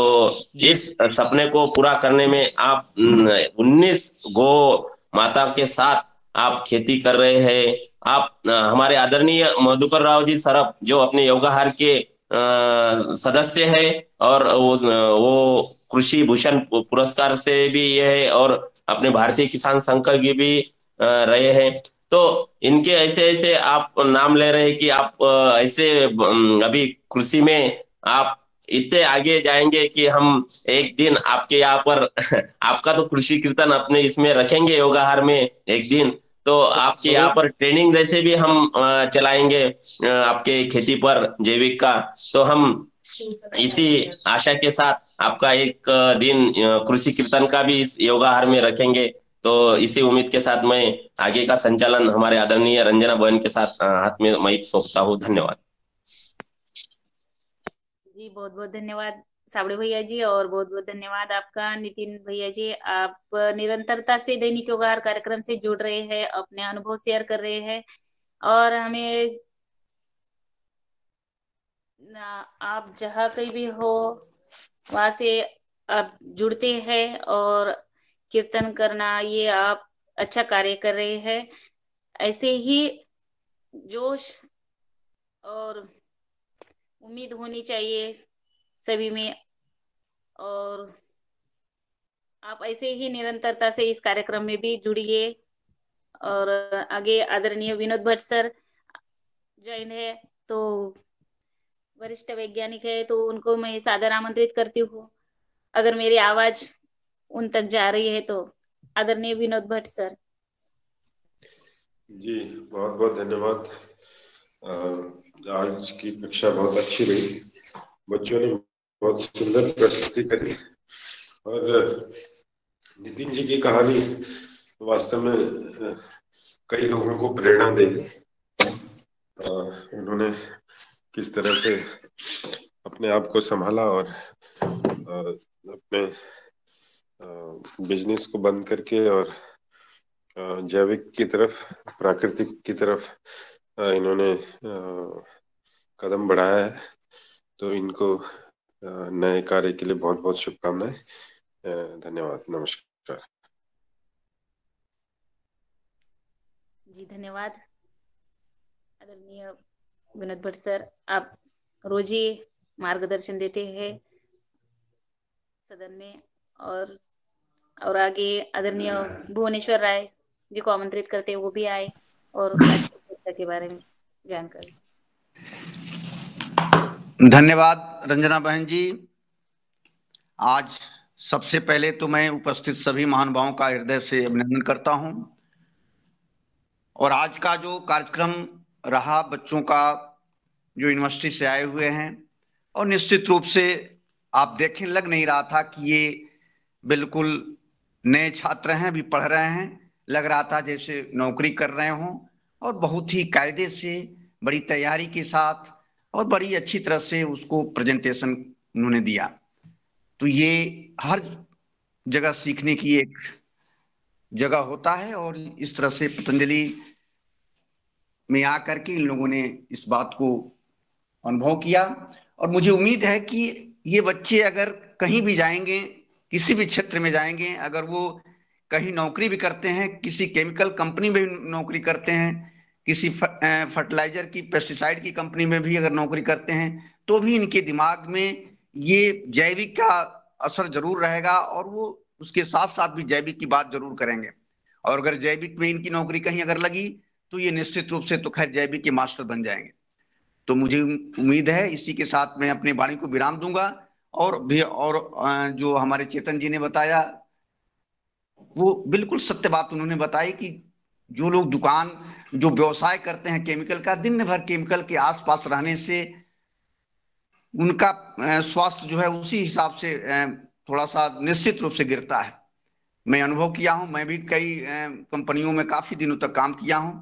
इस सपने को पूरा करने में आप 19 गो माता के साथ आप खेती कर रहे हैं। आप हमारे आदरणीय मधुकर राव जी सरफ जो अपने योगाहार के सदस्य है, और वो कृषि भूषण पुरस्कार से भी ये है, और अपने भारतीय किसान संघ की भी रहे हैं। तो इनके ऐसे ऐसे आप नाम ले रहे हैं कि आप ऐसे अभी कृषि में आप इतने आगे जाएंगे कि हम एक दिन आपके यहाँ पर आपका तो कृषि कीर्तन अपने इसमें रखेंगे योगाहार में एक दिन। तो आपके यहाँ पर ट्रेनिंग जैसे भी हम चलाएंगे आपके खेती पर जैविक का। तो हम इसी आशा के साथ आपका एक दिन कृषि कीर्तन का भी इस योगाहार में रखेंगे। तो इसी उम्मीद के साथ मैं आगे का संचालन हमारे आदरणीय रंजना बहन के साथ हाथ में माइक सौंपता हूँ। धन्यवाद जी। बहुत बहुत धन्यवाद साबड़े भैया जी, और बहुत बहुत धन्यवाद आपका नितिन भैया जी। आप निरंतरता से दैनिक योगाहार कार्यक्रम से जुड़ रहे हैं, अपने अनुभव शेयर कर रहे हैं, और हमें आप जहाँ कहीं भी हो वहां से आप जुड़ते हैं, और कीर्तन करना ये आप अच्छा कार्य कर रहे हैं। ऐसे ही जोश और उम्मीद होनी चाहिए सभी में, और आप ऐसे ही निरंतरता से इस कार्यक्रम में भी जुड़िए। और आगे आदरणीय विनोद भट्ट सर ज्वाइन है, तो वरिष्ठ वैज्ञानिक है, तो उनको मैं सादर आमंत्रित करती हूँ। अगर मेरी आवाज उन तक जा रही है तो आदरणीय विनोद भट्ट सर। जी बहुत बहुत धन्यवाद। आज की कक्षा बहुत अच्छी रही, बच्चों ने बहुत सुंदर प्रस्तुति करी, और नितिन जी की कहानी वास्तव में कई लोगों को प्रेरणा देगी। उन्होंने किस तरह से अपने आप को संभाला और अपने बिजनेस को बंद करके और जैविक की तरफ, प्राकृतिक की तरफ इन्होंने कदम बढ़ाया है। तो इनको नए कार्य के लिए बहुत बहुत शुभकामनाएं। धन्यवाद, नमस्कार। जी धन्यवाद आदरणीय विनोद भट्ट सर। आप रोज ही मार्गदर्शन देते हैं सदन में, और आगे आदरणीय भुवनेश्वर राय जी को आमंत्रित करते हैं, वो भी आए और अच्छी चर्चा के बारे में जानकारी। धन्यवाद रंजना बहन जी। आज सबसे पहले तो मैं उपस्थित सभी महानुभावों का हृदय से अभिनंदन करता हूं, और आज का जो कार्यक्रम रहा बच्चों का जो यूनिवर्सिटी से आए हुए हैं, और निश्चित रूप से आप देखें लग नहीं रहा था कि ये बिल्कुल नए छात्र हैं, अभी पढ़ रहे हैं। लग रहा था जैसे नौकरी कर रहे हों, और बहुत ही कायदे से बड़ी तैयारी के साथ और बड़ी अच्छी तरह से उसको प्रेजेंटेशन उन्होंने दिया। तो ये हर जगह सीखने की एक जगह होता है, और इस तरह से पतंजलि में आकर के इन लोगों ने इस बात को अनुभव किया। और मुझे उम्मीद है कि ये बच्चे अगर कहीं भी जाएंगे, किसी भी क्षेत्र में जाएंगे, अगर वो कहीं नौकरी भी करते हैं, किसी केमिकल कंपनी में भी नौकरी करते हैं, किसी फर्टिलाइजर की, पेस्टिसाइड की कंपनी में भी अगर नौकरी करते हैं, तो भी इनके दिमाग में ये जैविक का असर जरूर रहेगा, और वो उसके साथ साथ भी जैविक की बात जरूर करेंगे। और अगर जैविक में इनकी नौकरी कहीं अगर लगी तो ये निश्चित रूप से तो खैर जैविक के मास्टर बन जाएंगे। तो मुझे उम्मीद है, इसी के साथ मैं अपनी वाणी को विराम दूंगा। और भी और जो हमारे चेतन जी ने बताया वो बिल्कुल सत्य बात उन्होंने बताई कि जो लोग दुकान जो व्यवसाय करते हैं केमिकल का, दिन भर केमिकल के आसपास रहने से उनका स्वास्थ्य जो है उसी हिसाब से थोड़ा सा निश्चित रूप से गिरता है। मैं अनुभव किया हूं, मैं भी कई कंपनियों में काफी दिनों तक काम किया हूं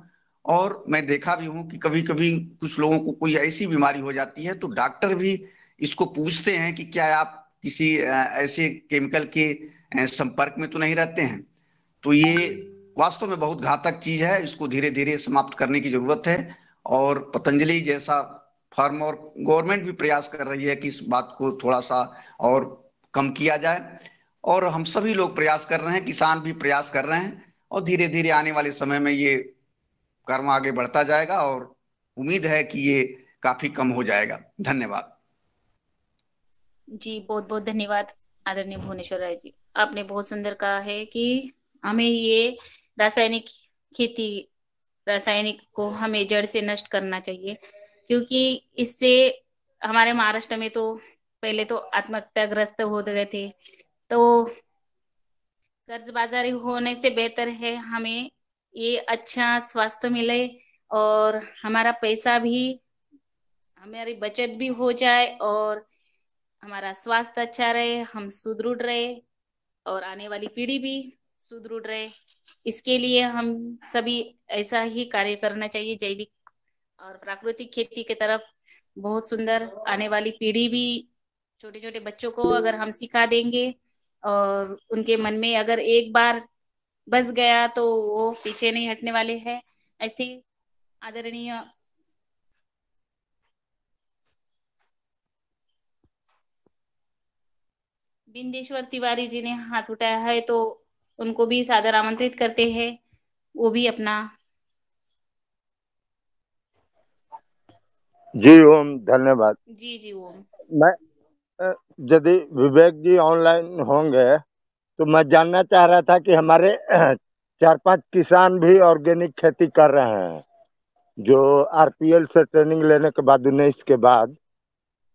और मैं देखा भी हूं कि कभी कभी कुछ लोगों को कोई ऐसी बीमारी हो जाती है तो डॉक्टर भी इसको पूछते हैं कि क्या आप किसी ऐसे केमिकल के संपर्क में तो नहीं रहते हैं। तो ये वास्तव में बहुत घातक चीज है, इसको धीरे धीरे समाप्त करने की जरूरत है और पतंजलि जैसा फर्म और गवर्नमेंट भी प्रयास कर रही है कि इस बात को थोड़ा सा और कम किया जाए और हम सभी लोग प्रयास कर रहे हैं, किसान भी प्रयास कर रहे हैं और धीरे धीरे आने वाले समय में ये कर्म आगे बढ़ता जाएगा और उम्मीद है कि ये काफी कम हो जाएगा। धन्यवाद जी, बहुत बहुत धन्यवाद आदरणीय भुवनेश्वर राय जी। आपने बहुत सुंदर कहा है कि हमें ये रासायनिक खेती, रासायनिक को हमें जड़ से नष्ट करना चाहिए, क्योंकि इससे हमारे महाराष्ट्र में तो पहले तो आत्महत्याग्रस्त हो गए थे। तो कर्जबाजारी होने से बेहतर है हमें ये अच्छा स्वास्थ्य मिले और हमारा पैसा भी, हमारी बचत भी हो जाए और हमारा स्वास्थ्य अच्छा रहे, हम सुदृढ़ रहे और आने वाली पीढ़ी भी सुदृढ़ रहे। इसके लिए हम सभी ऐसा ही कार्य करना चाहिए, जैविक और प्राकृतिक खेती की तरफ। बहुत सुंदर आने वाली पीढ़ी भी, छोटे छोटे बच्चों को अगर हम सिखा देंगे और उनके मन में अगर एक बार बस गया तो वो पीछे नहीं हटने वाले हैं। ऐसे आदरणीय बिंदेश्वर तिवारी जी ने हाथ उठाया है, तो उनको भी सादर आमंत्रित करते हैं, वो भी अपना। जी ओम, धन्यवाद। जी जी ओम। मैं यदि विवेक जी ऑनलाइन होंगे तो मैं जानना चाह रहा था कि हमारे 4-5 किसान भी ऑर्गेनिक खेती कर रहे हैं जो आरपीएल से ट्रेनिंग लेने के बाद 19 के बाद,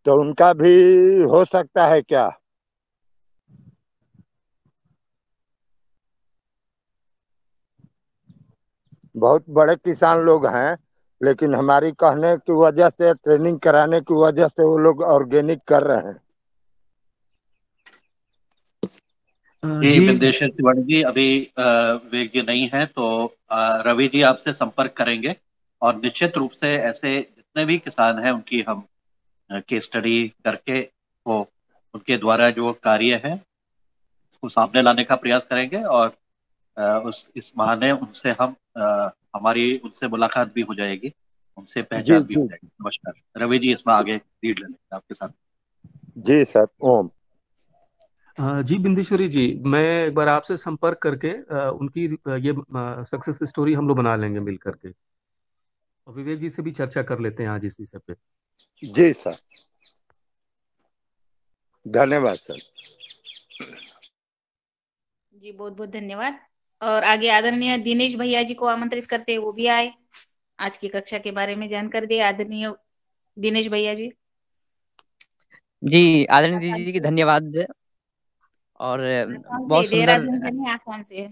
तो उनका भी हो सकता है क्या? बहुत बड़े किसान लोग हैं लेकिन हमारी कहने की वजह से, ट्रेनिंग कराने की वजह से वो लोग ऑर्गेनिक कर रहे हैं। जी बिंदेश्वर तिवारी जी, अभी विवेक जी नहीं है तो रवि जी आपसे संपर्क करेंगे और निश्चित रूप से ऐसे जितने भी किसान हैं उनकी हम केस स्टडी करके वो उनके द्वारा जो कार्य है उसको सामने लाने का प्रयास करेंगे और इस बहाने उनसे हम हमारी उनसे मुलाकात भी हो जाएगी, उनसे जी पहचान भी हो जी जाएगी। नमस्कार रवि जी, इसमें आगे लीड ले लेंगे आपके साथ। जी सर, ओम। जी बिंदेश्वरी जी, मैं एक बार आपसे संपर्क करके उनकी ये सक्सेस स्टोरी हम लोग बना लेंगे मिल करके, और विवेक जी से भी चर्चा कर लेते हैं आज इस विषय पे। जी सर, धन्यवाद सर। जी बहुत बहुत धन्यवाद। और आगे आदरणीय दिनेश भैया जी को आमंत्रित करते हैं, वो भी आए, आज की कक्षा के बारे में जानकारी दे। आदरणीय दिनेश भैया जी। जी आदरणीय दीदी जी की धन्यवाद और बहुत सुंदर। देहरादून से नहीं, आसमान से।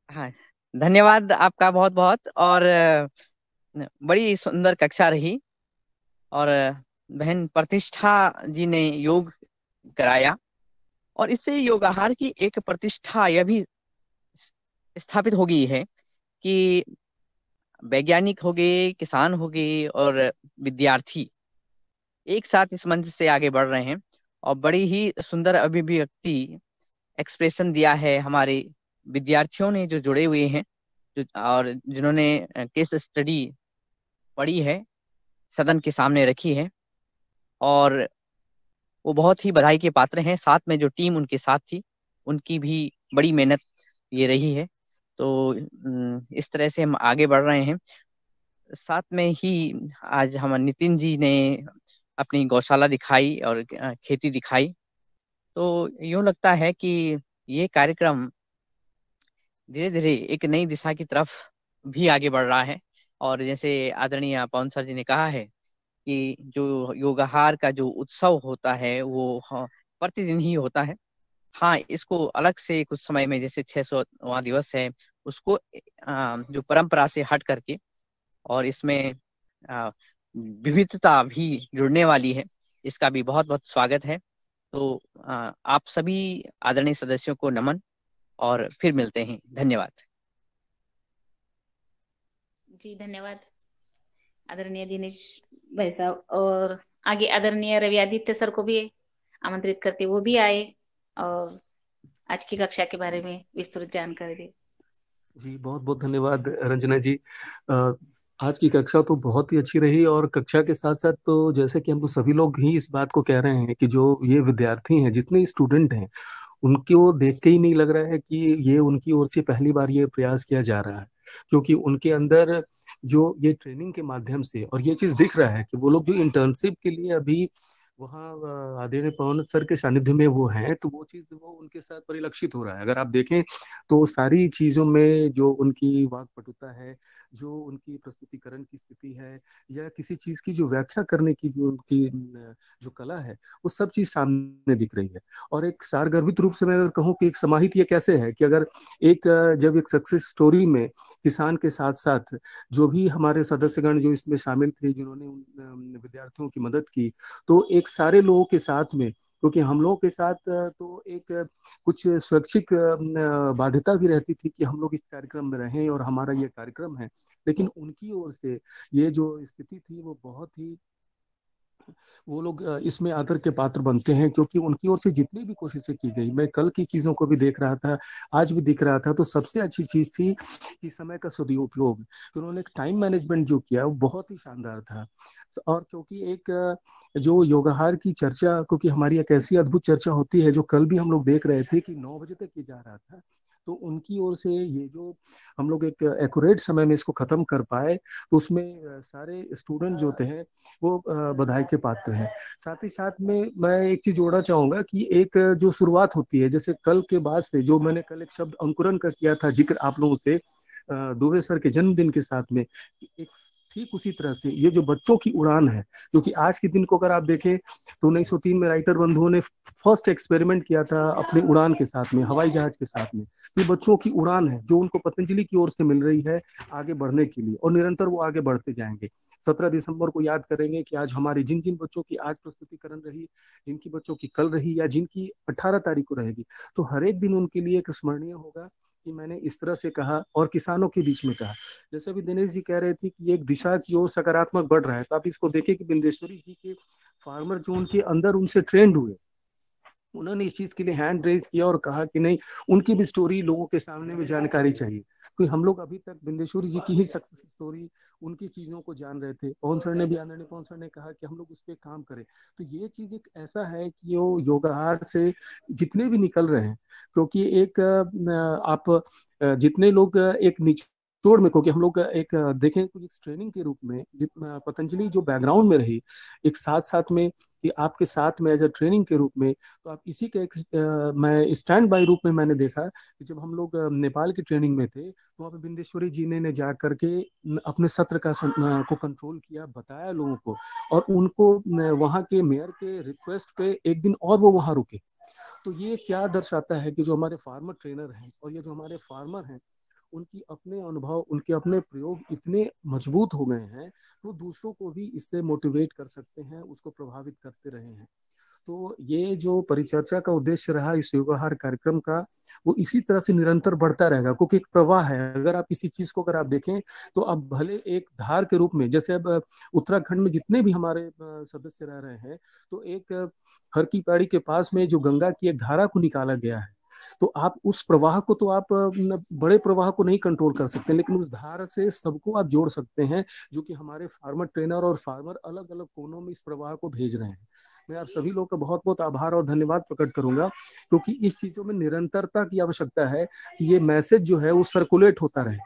हाँ, धन्यवाद आपका बहुत बहुत। और बड़ी सुंदर कक्षा रही और बहन प्रतिष्ठा जी ने योग कराया और इससे योगाहार की एक प्रतिष्ठा यह भी स्थापित हो गई है कि वैज्ञानिक हो गए, किसान हो गए और विद्यार्थी एक साथ इस मंच से आगे बढ़ रहे हैं और बड़ी ही सुंदर अभिव्यक्ति एक्सप्रेशन दिया है हमारे विद्यार्थियों ने जो जुड़े हुए हैं, और जिन्होंने केस स्टडी पढ़ी है, सदन के सामने रखी है, और वो बहुत ही बधाई के पात्र हैं। साथ में जो टीम उनके साथ थी उनकी भी बड़ी मेहनत ये रही है। तो इस तरह से हम आगे बढ़ रहे हैं। साथ में ही आज हम नितिन जी ने अपनी गौशाला दिखाई और खेती दिखाई, तो यूं लगता है कि ये कार्यक्रम धीरे धीरे एक नई दिशा की तरफ भी आगे बढ़ रहा है। और जैसे आदरणीय पवन सर जी ने कहा है कि जो योगाहार का जो उत्सव होता है वो प्रतिदिन ही होता है। हाँ, इसको अलग से कुछ समय में, जैसे 600वां दिवस है उसको जो परंपरा से हट करके और इसमें विविधता भी जुड़ने वाली है, इसका भी बहुत बहुत स्वागत है। तो आप सभी आदरणीय सदस्यों को नमन और फिर मिलते हैं। धन्यवाद। जी धन्यवाद आदरणीय दिनेश भाई साहब। और आगे आदरणीय रवि आदित्य सर को भी आमंत्रित करते, वो भी आए और आज की कक्षा के बारे में विस्तृत जानकारी दे। जी बहुत बहुत धन्यवाद रंजना जी। आज की कक्षा तो बहुत ही अच्छी रही, और कक्षा के साथ साथ तो जैसे कि हम तो सभी लोग ही इस बात को कह रहे हैं कि जो ये विद्यार्थी हैं, जितने स्टूडेंट हैं, उनको देख के ही नहीं लग रहा है कि ये उनकी ओर से पहली बार ये प्रयास किया जा रहा है, क्योंकि उनके अंदर जो ये ट्रेनिंग के माध्यम से और ये चीज दिख रहा है कि वो लोग जो इंटर्नशिप के लिए अभी वहाँ आदरणीय पवन सर के सानिध्य में वो हैं, तो वो चीज वो उनके साथ परिलक्षित हो रहा है। अगर आप देखें तो सारी चीजों में जो उनकी वाक्पटुता है, जो उनकी प्रस्तुतिकरण की स्थिति है, या किसी चीज की जो व्याख्या करने की जो उनकी जो कला है, वो सब चीज सामने दिख रही है। और एक सारगर्भित रूप से मैं अगर कहूँ कि एक समाहित ये कैसे है कि अगर जब एक सक्सेस स्टोरी में किसान के साथ साथ जो भी हमारे सदस्यगण जो इसमें शामिल थे, जिन्होंने उन विद्यार्थियों की मदद की, तो एक सारे लोगों के साथ में, क्योंकि हम लोगों के साथ तो एक कुछ स्वैच्छिक बाध्यता भी रहती थी कि हम लोग इस कार्यक्रम में रहें और हमारा ये कार्यक्रम है, लेकिन उनकी ओर से ये जो स्थिति थी वो बहुत ही, वो लोग इसमें आदर के पात्र बनते हैं, क्योंकि उनकी ओर से जितनी भी कोशिशें की गई, मैं कल की चीजों को भी देख रहा था, आज भी दिख रहा था, तो सबसे अच्छी चीज थी कि समय का सदुपयोग। उन्होंने एक टाइम मैनेजमेंट जो किया वो बहुत ही शानदार था। और क्योंकि एक जो योगाहार की चर्चा, क्योंकि हमारी एक ऐसी अद्भुत चर्चा होती है जो कल भी हम लोग देख रहे थे कि 9 बजे तक ये जा रहा था, तो उनकी ओर से ये जो हम लोग एक एक्यूरेट समय में इसको खत्म कर पाए, तो उसमें सारे स्टूडेंट जो थे वो बधाई के पात्र हैं। साथ ही साथ में मैं एक चीज जोड़ना चाहूंगा कि एक जो शुरुआत होती है, जैसे कल के बाद से जो मैंने कल एक शब्द अंकुरन का किया था जिक्र आप लोगों से दुबे सर के जन्मदिन के साथ में, एक ठीक उसी तरह से ये जो बच्चों की उड़ान है, क्योंकि आज के दिन को अगर आप देखें तो 1903 में राइटर बंधुओं ने फर्स्ट एक्सपेरिमेंट किया था अपनी उड़ान के साथ में, हवाई जहाज के साथ में। ये बच्चों की उड़ान है जो उनको पतंजलि की ओर से मिल रही है आगे बढ़ने के लिए, और निरंतर वो आगे बढ़ते जाएंगे। 17 दिसंबर को याद करेंगे कि आज हमारी जिन जिन बच्चों की आज प्रस्तुतिकरण रही, जिनकी बच्चों की कल रही, या जिनकी 18 तारीख को रहेगी, तो हर एक दिन उनके लिए एक स्मरणीय होगा कि मैंने इस तरह से कहा और किसानों के बीच में कहा। जैसे अभी दिनेश जी कह रहे थे कि एक दिशा की ओर सकारात्मक बढ़ रहा है, तो आप इसको देखें कि बिंदेश्वरी जी के फार्मर जो उनके अंदर उनसे ट्रेंड हुए, उन्होंने इस चीज के लिए हैंड रेज किया और कहा कि नहीं, उनकी भी स्टोरी लोगों के सामने में जानकारी चाहिए, क्योंकि हम लोग अभी तक बिंदेश्वरी जी की ही सक्सेस स्टोरी, उनकी चीजों को जान रहे थे। पवन सर ने भी, आदरणीय पवन सर ने कहा कि हम लोग उस पर काम करें। तो ये चीज एक ऐसा है कि वो योगाहार से जितने भी निकल रहे हैं, क्योंकि एक आप जितने लोग एक निचोड़ में, क्योंकि हम लोग एक देखें तो एक ट्रेनिंग के रूप में पतंजलि जो बैकग्राउंड में रही, एक साथ साथ में कि आपके साथ में एज अ ट्रेनिंग के रूप में, तो आप इसी के मैं स्टैंड बाय रूप में मैंने देखा कि जब हम लोग नेपाल की ट्रेनिंग में थे, तो वहाँ पे बिंदेश्वरी जी ने जा करके अपने सत्र का को कंट्रोल किया, बताया लोगों को, और उनको वहाँ के मेयर के रिक्वेस्ट पे एक दिन और वो वहाँ रुके। तो ये क्या दर्शाता है कि जो हमारे फार्मर ट्रेनर हैं और ये जो हमारे फार्मर हैं, उनकी अपने अनुभव, उनके अपने प्रयोग इतने मजबूत हो गए हैं, वो दूसरों को भी इससे मोटिवेट कर सकते हैं, उसको प्रभावित करते रहे हैं। तो ये जो परिचर्चा का उद्देश्य रहा इस योगाहार कार्यक्रम का, वो इसी तरह से निरंतर बढ़ता रहेगा, क्योंकि एक प्रवाह है। अगर आप इसी चीज को अगर आप देखें तो अब भले एक धार के रूप में, जैसे अब उत्तराखंड में जितने भी हमारे सदस्य रह रहे हैं, तो एक हर की पैड़ी के पास में जो गंगा की एक धारा को निकाला गया है, तो आप उस प्रवाह को, तो आप बड़े प्रवाह को नहीं कंट्रोल कर सकते, लेकिन उस धारा से सबको आप जोड़ सकते हैं, जो कि हमारे फार्मर ट्रेनर और फार्मर अलग अलग कोनों में इस प्रवाह को भेज रहे हैं। मैं आप सभी लोगों का बहुत बहुत आभार और धन्यवाद प्रकट करूंगा, क्योंकि इस चीजों में निरंतरता की आवश्यकता है कि ये मैसेज जो है वो सर्कुलेट होता रहे,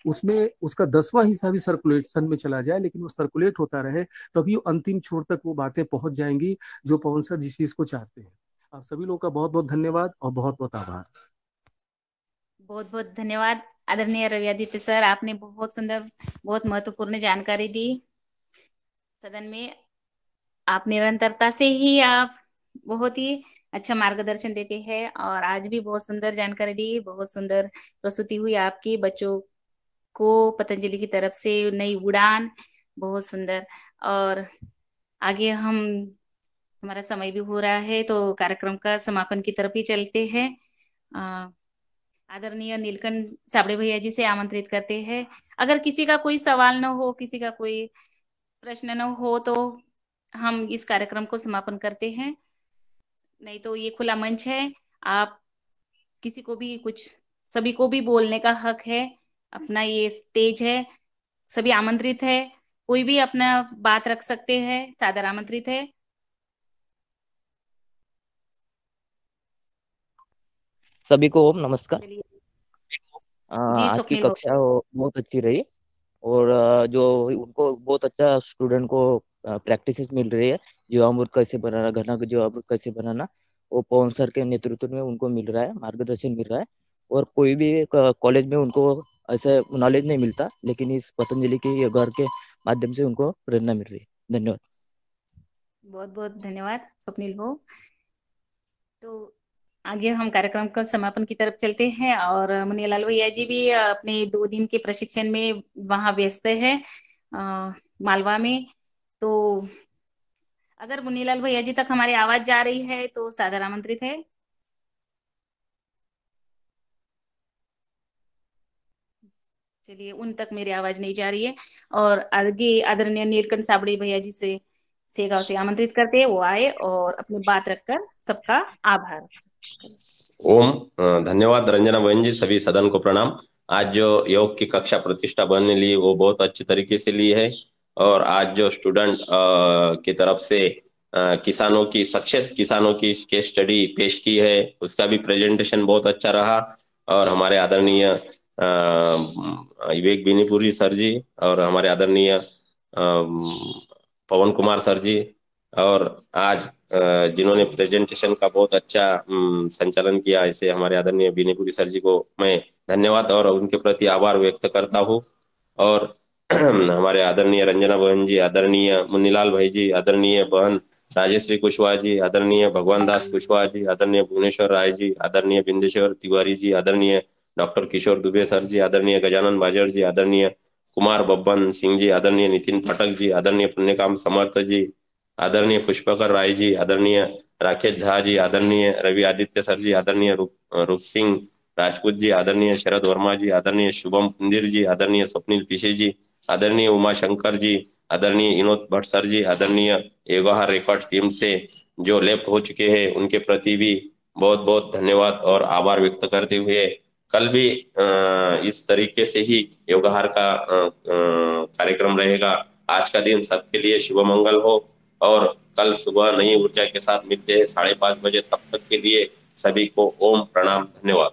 उसमें उसका 10वां हिस्सा भी सर्कुलेशन में चला जाए, लेकिन वो सर्कुलेट होता रहे, तभी अंतिम छोर तक वो बातें पहुंच जाएंगी जो पवन सर जिस चीज को चाहते हैं। आप सभी लोगों का बहुत बहुत धन्यवाद और बहुत बहुत आभार। बहुत बहुत धन्यवाद आदरणीय रवि आदित्य सर, आपने बहुत सुंदर, बहुत महत्वपूर्ण जानकारी दी सदन में। आप निरंतरता से ही आप बहुत ही अच्छा मार्गदर्शन देते हैं और आज भी बहुत सुंदर जानकारी दी, बहुत सुंदर प्रस्तुति हुई आपकी। बच्चों को पतंजलि की तरफ से नई उड़ान, बहुत सुंदर। और आगे हमारा समय भी हो रहा है तो कार्यक्रम का समापन की तरफ ही चलते हैं। आदरणीय नीलकंठ साबड़े भैया जी से आमंत्रित करते हैं। अगर किसी का कोई सवाल न हो, किसी का कोई प्रश्न न हो तो हम इस कार्यक्रम को समापन करते हैं। नहीं तो ये खुला मंच है, आप किसी को भी कुछ, सभी को भी बोलने का हक है। अपना ये स्टेज है, सभी आमंत्रित है, कोई भी अपना बात रख सकते हैं, सादर आमंत्रित है। सभी को ओम नमस्कार। जी आज की स्वप्निल हो। कक्षा बहुत अच्छी रही और जो उनको बहुत अच्छा स्टूडेंट को प्रैक्टिसेस मिल रही है, जो अमृत कैसे बनाना, घना जो अमृत कैसे बनाना, वो पवन सर के नेतृत्व में उनको मिल रहा है, मार्गदर्शन मिल रहा है। और कोई भी कॉलेज में उनको ऐसा नॉलेज नहीं मिलता, लेकिन इस पतंजलि के घर के माध्यम से उनको प्रेरणा मिल रही है। धन्यवाद। बहुत बहुत धन्यवाद स्वप्निल हो। तो आगे हम कार्यक्रम का समापन की तरफ चलते हैं और मुनियालाल भैया जी भी अपने 2 दिन के प्रशिक्षण में वहां व्यस्त है मालवा में। तो अगर मुनियालाल भैया जी तक हमारी आवाज जा रही है तो सादर आमंत्रित है। चलिए, उन तक मेरी आवाज नहीं जा रही है और आगे आदरणीय नीलकंठ साबड़े भैया जी से सेगांव से आमंत्रित करते हैं, वो आए और अपनी बात रखकर सबका आभार। ओम धन्यवाद रंजना बहन जी, सभी सदन को प्रणाम। आज जो योग की कक्षा प्रतिष्ठा बनने ली वो बहुत अच्छी तरीके से ली है और आज जो स्टूडेंट की तरफ से किसानों की सक्सेस, किसानों की केस स्टडी पेश की है, उसका भी प्रेजेंटेशन बहुत अच्छा रहा। और हमारे आदरणीय विवेक बिनीपुरी सर जी और हमारे आदरणीय पवन कुमार सर जी, और आज जिन्होंने प्रेजेंटेशन का बहुत अच्छा संचालन किया, ऐसे हमारे आदरणीय बिनीपुरी सर जी को मैं धन्यवाद और उनके प्रति आभार व्यक्त करता हूँ। और हमारे आदरणीय रंजना बहन जी, आदरणीय मुन्नीलाल भाई जी, आदरणीय बहन राजेश्री कुशवाहा जी, आदरणीय भगवान दास कुशवाहा जी, आदरणीय भुवनेश्वर राय जी, आदरणीय बिंदेश्वर तिवारी जी, आदरणीय डॉक्टर किशोर दुबे सर जी, आदरणीय गजानन बाजर जी, आदरणीय कुमार बब्बन सिंह जी, आदरणीय नितिन पाठक जी, आदरणीय पुण्यकाम समर्थ जी, आदरणीय पुष्पकर राय जी, आदरणीय राकेश झा जी, आदरणीय रवि आदित्य सर जी, आदरणीय रूप सिंह राजपूत जी, आदरणीय शरद वर्मा जी, आदरणीय शुभम पुंदिर जी, आदरणीय स्वप्निल पिशे जी, आदरणीय उमा शंकर जी, आदरणीय विनोद भट्ट सर जी, आदरणीय योगाहार रिकॉर्ड टीम से जो लेफ्ट हो चुके हैं उनके प्रति भी बहुत बहुत धन्यवाद और आभार व्यक्त करते हुए, कल भी इस तरीके से ही योगाहार का कार्यक्रम रहेगा। आज का दिन सबके लिए शुभ मंगल हो और कल सुबह नई ऊर्जा के साथ मिलते हैं 5:30 बजे। तब तक के लिए सभी को ओम प्रणाम, धन्यवाद।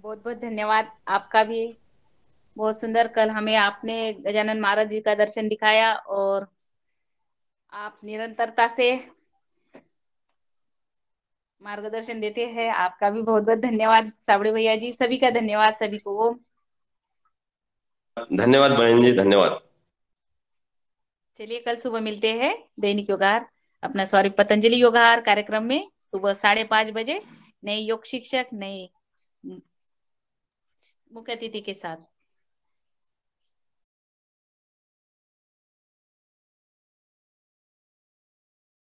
बहुत बहुत धन्यवाद आपका भी। बहुत सुंदर, कल हमें आपने गजानन महाराज जी का दर्शन दिखाया और आप निरंतरता से मार्गदर्शन देते हैं। आपका भी बहुत बहुत धन्यवाद साबड़े भैया जी। सभी का धन्यवाद, सभी को धन्यवाद बहन जी, धन्यवाद। चलिए, कल सुबह मिलते हैं दैनिक योगाहार, अपना पतंजलि योगाहार कार्यक्रम में सुबह 5:30 बजे नए योग शिक्षक, नए मुख्य अतिथि के साथ।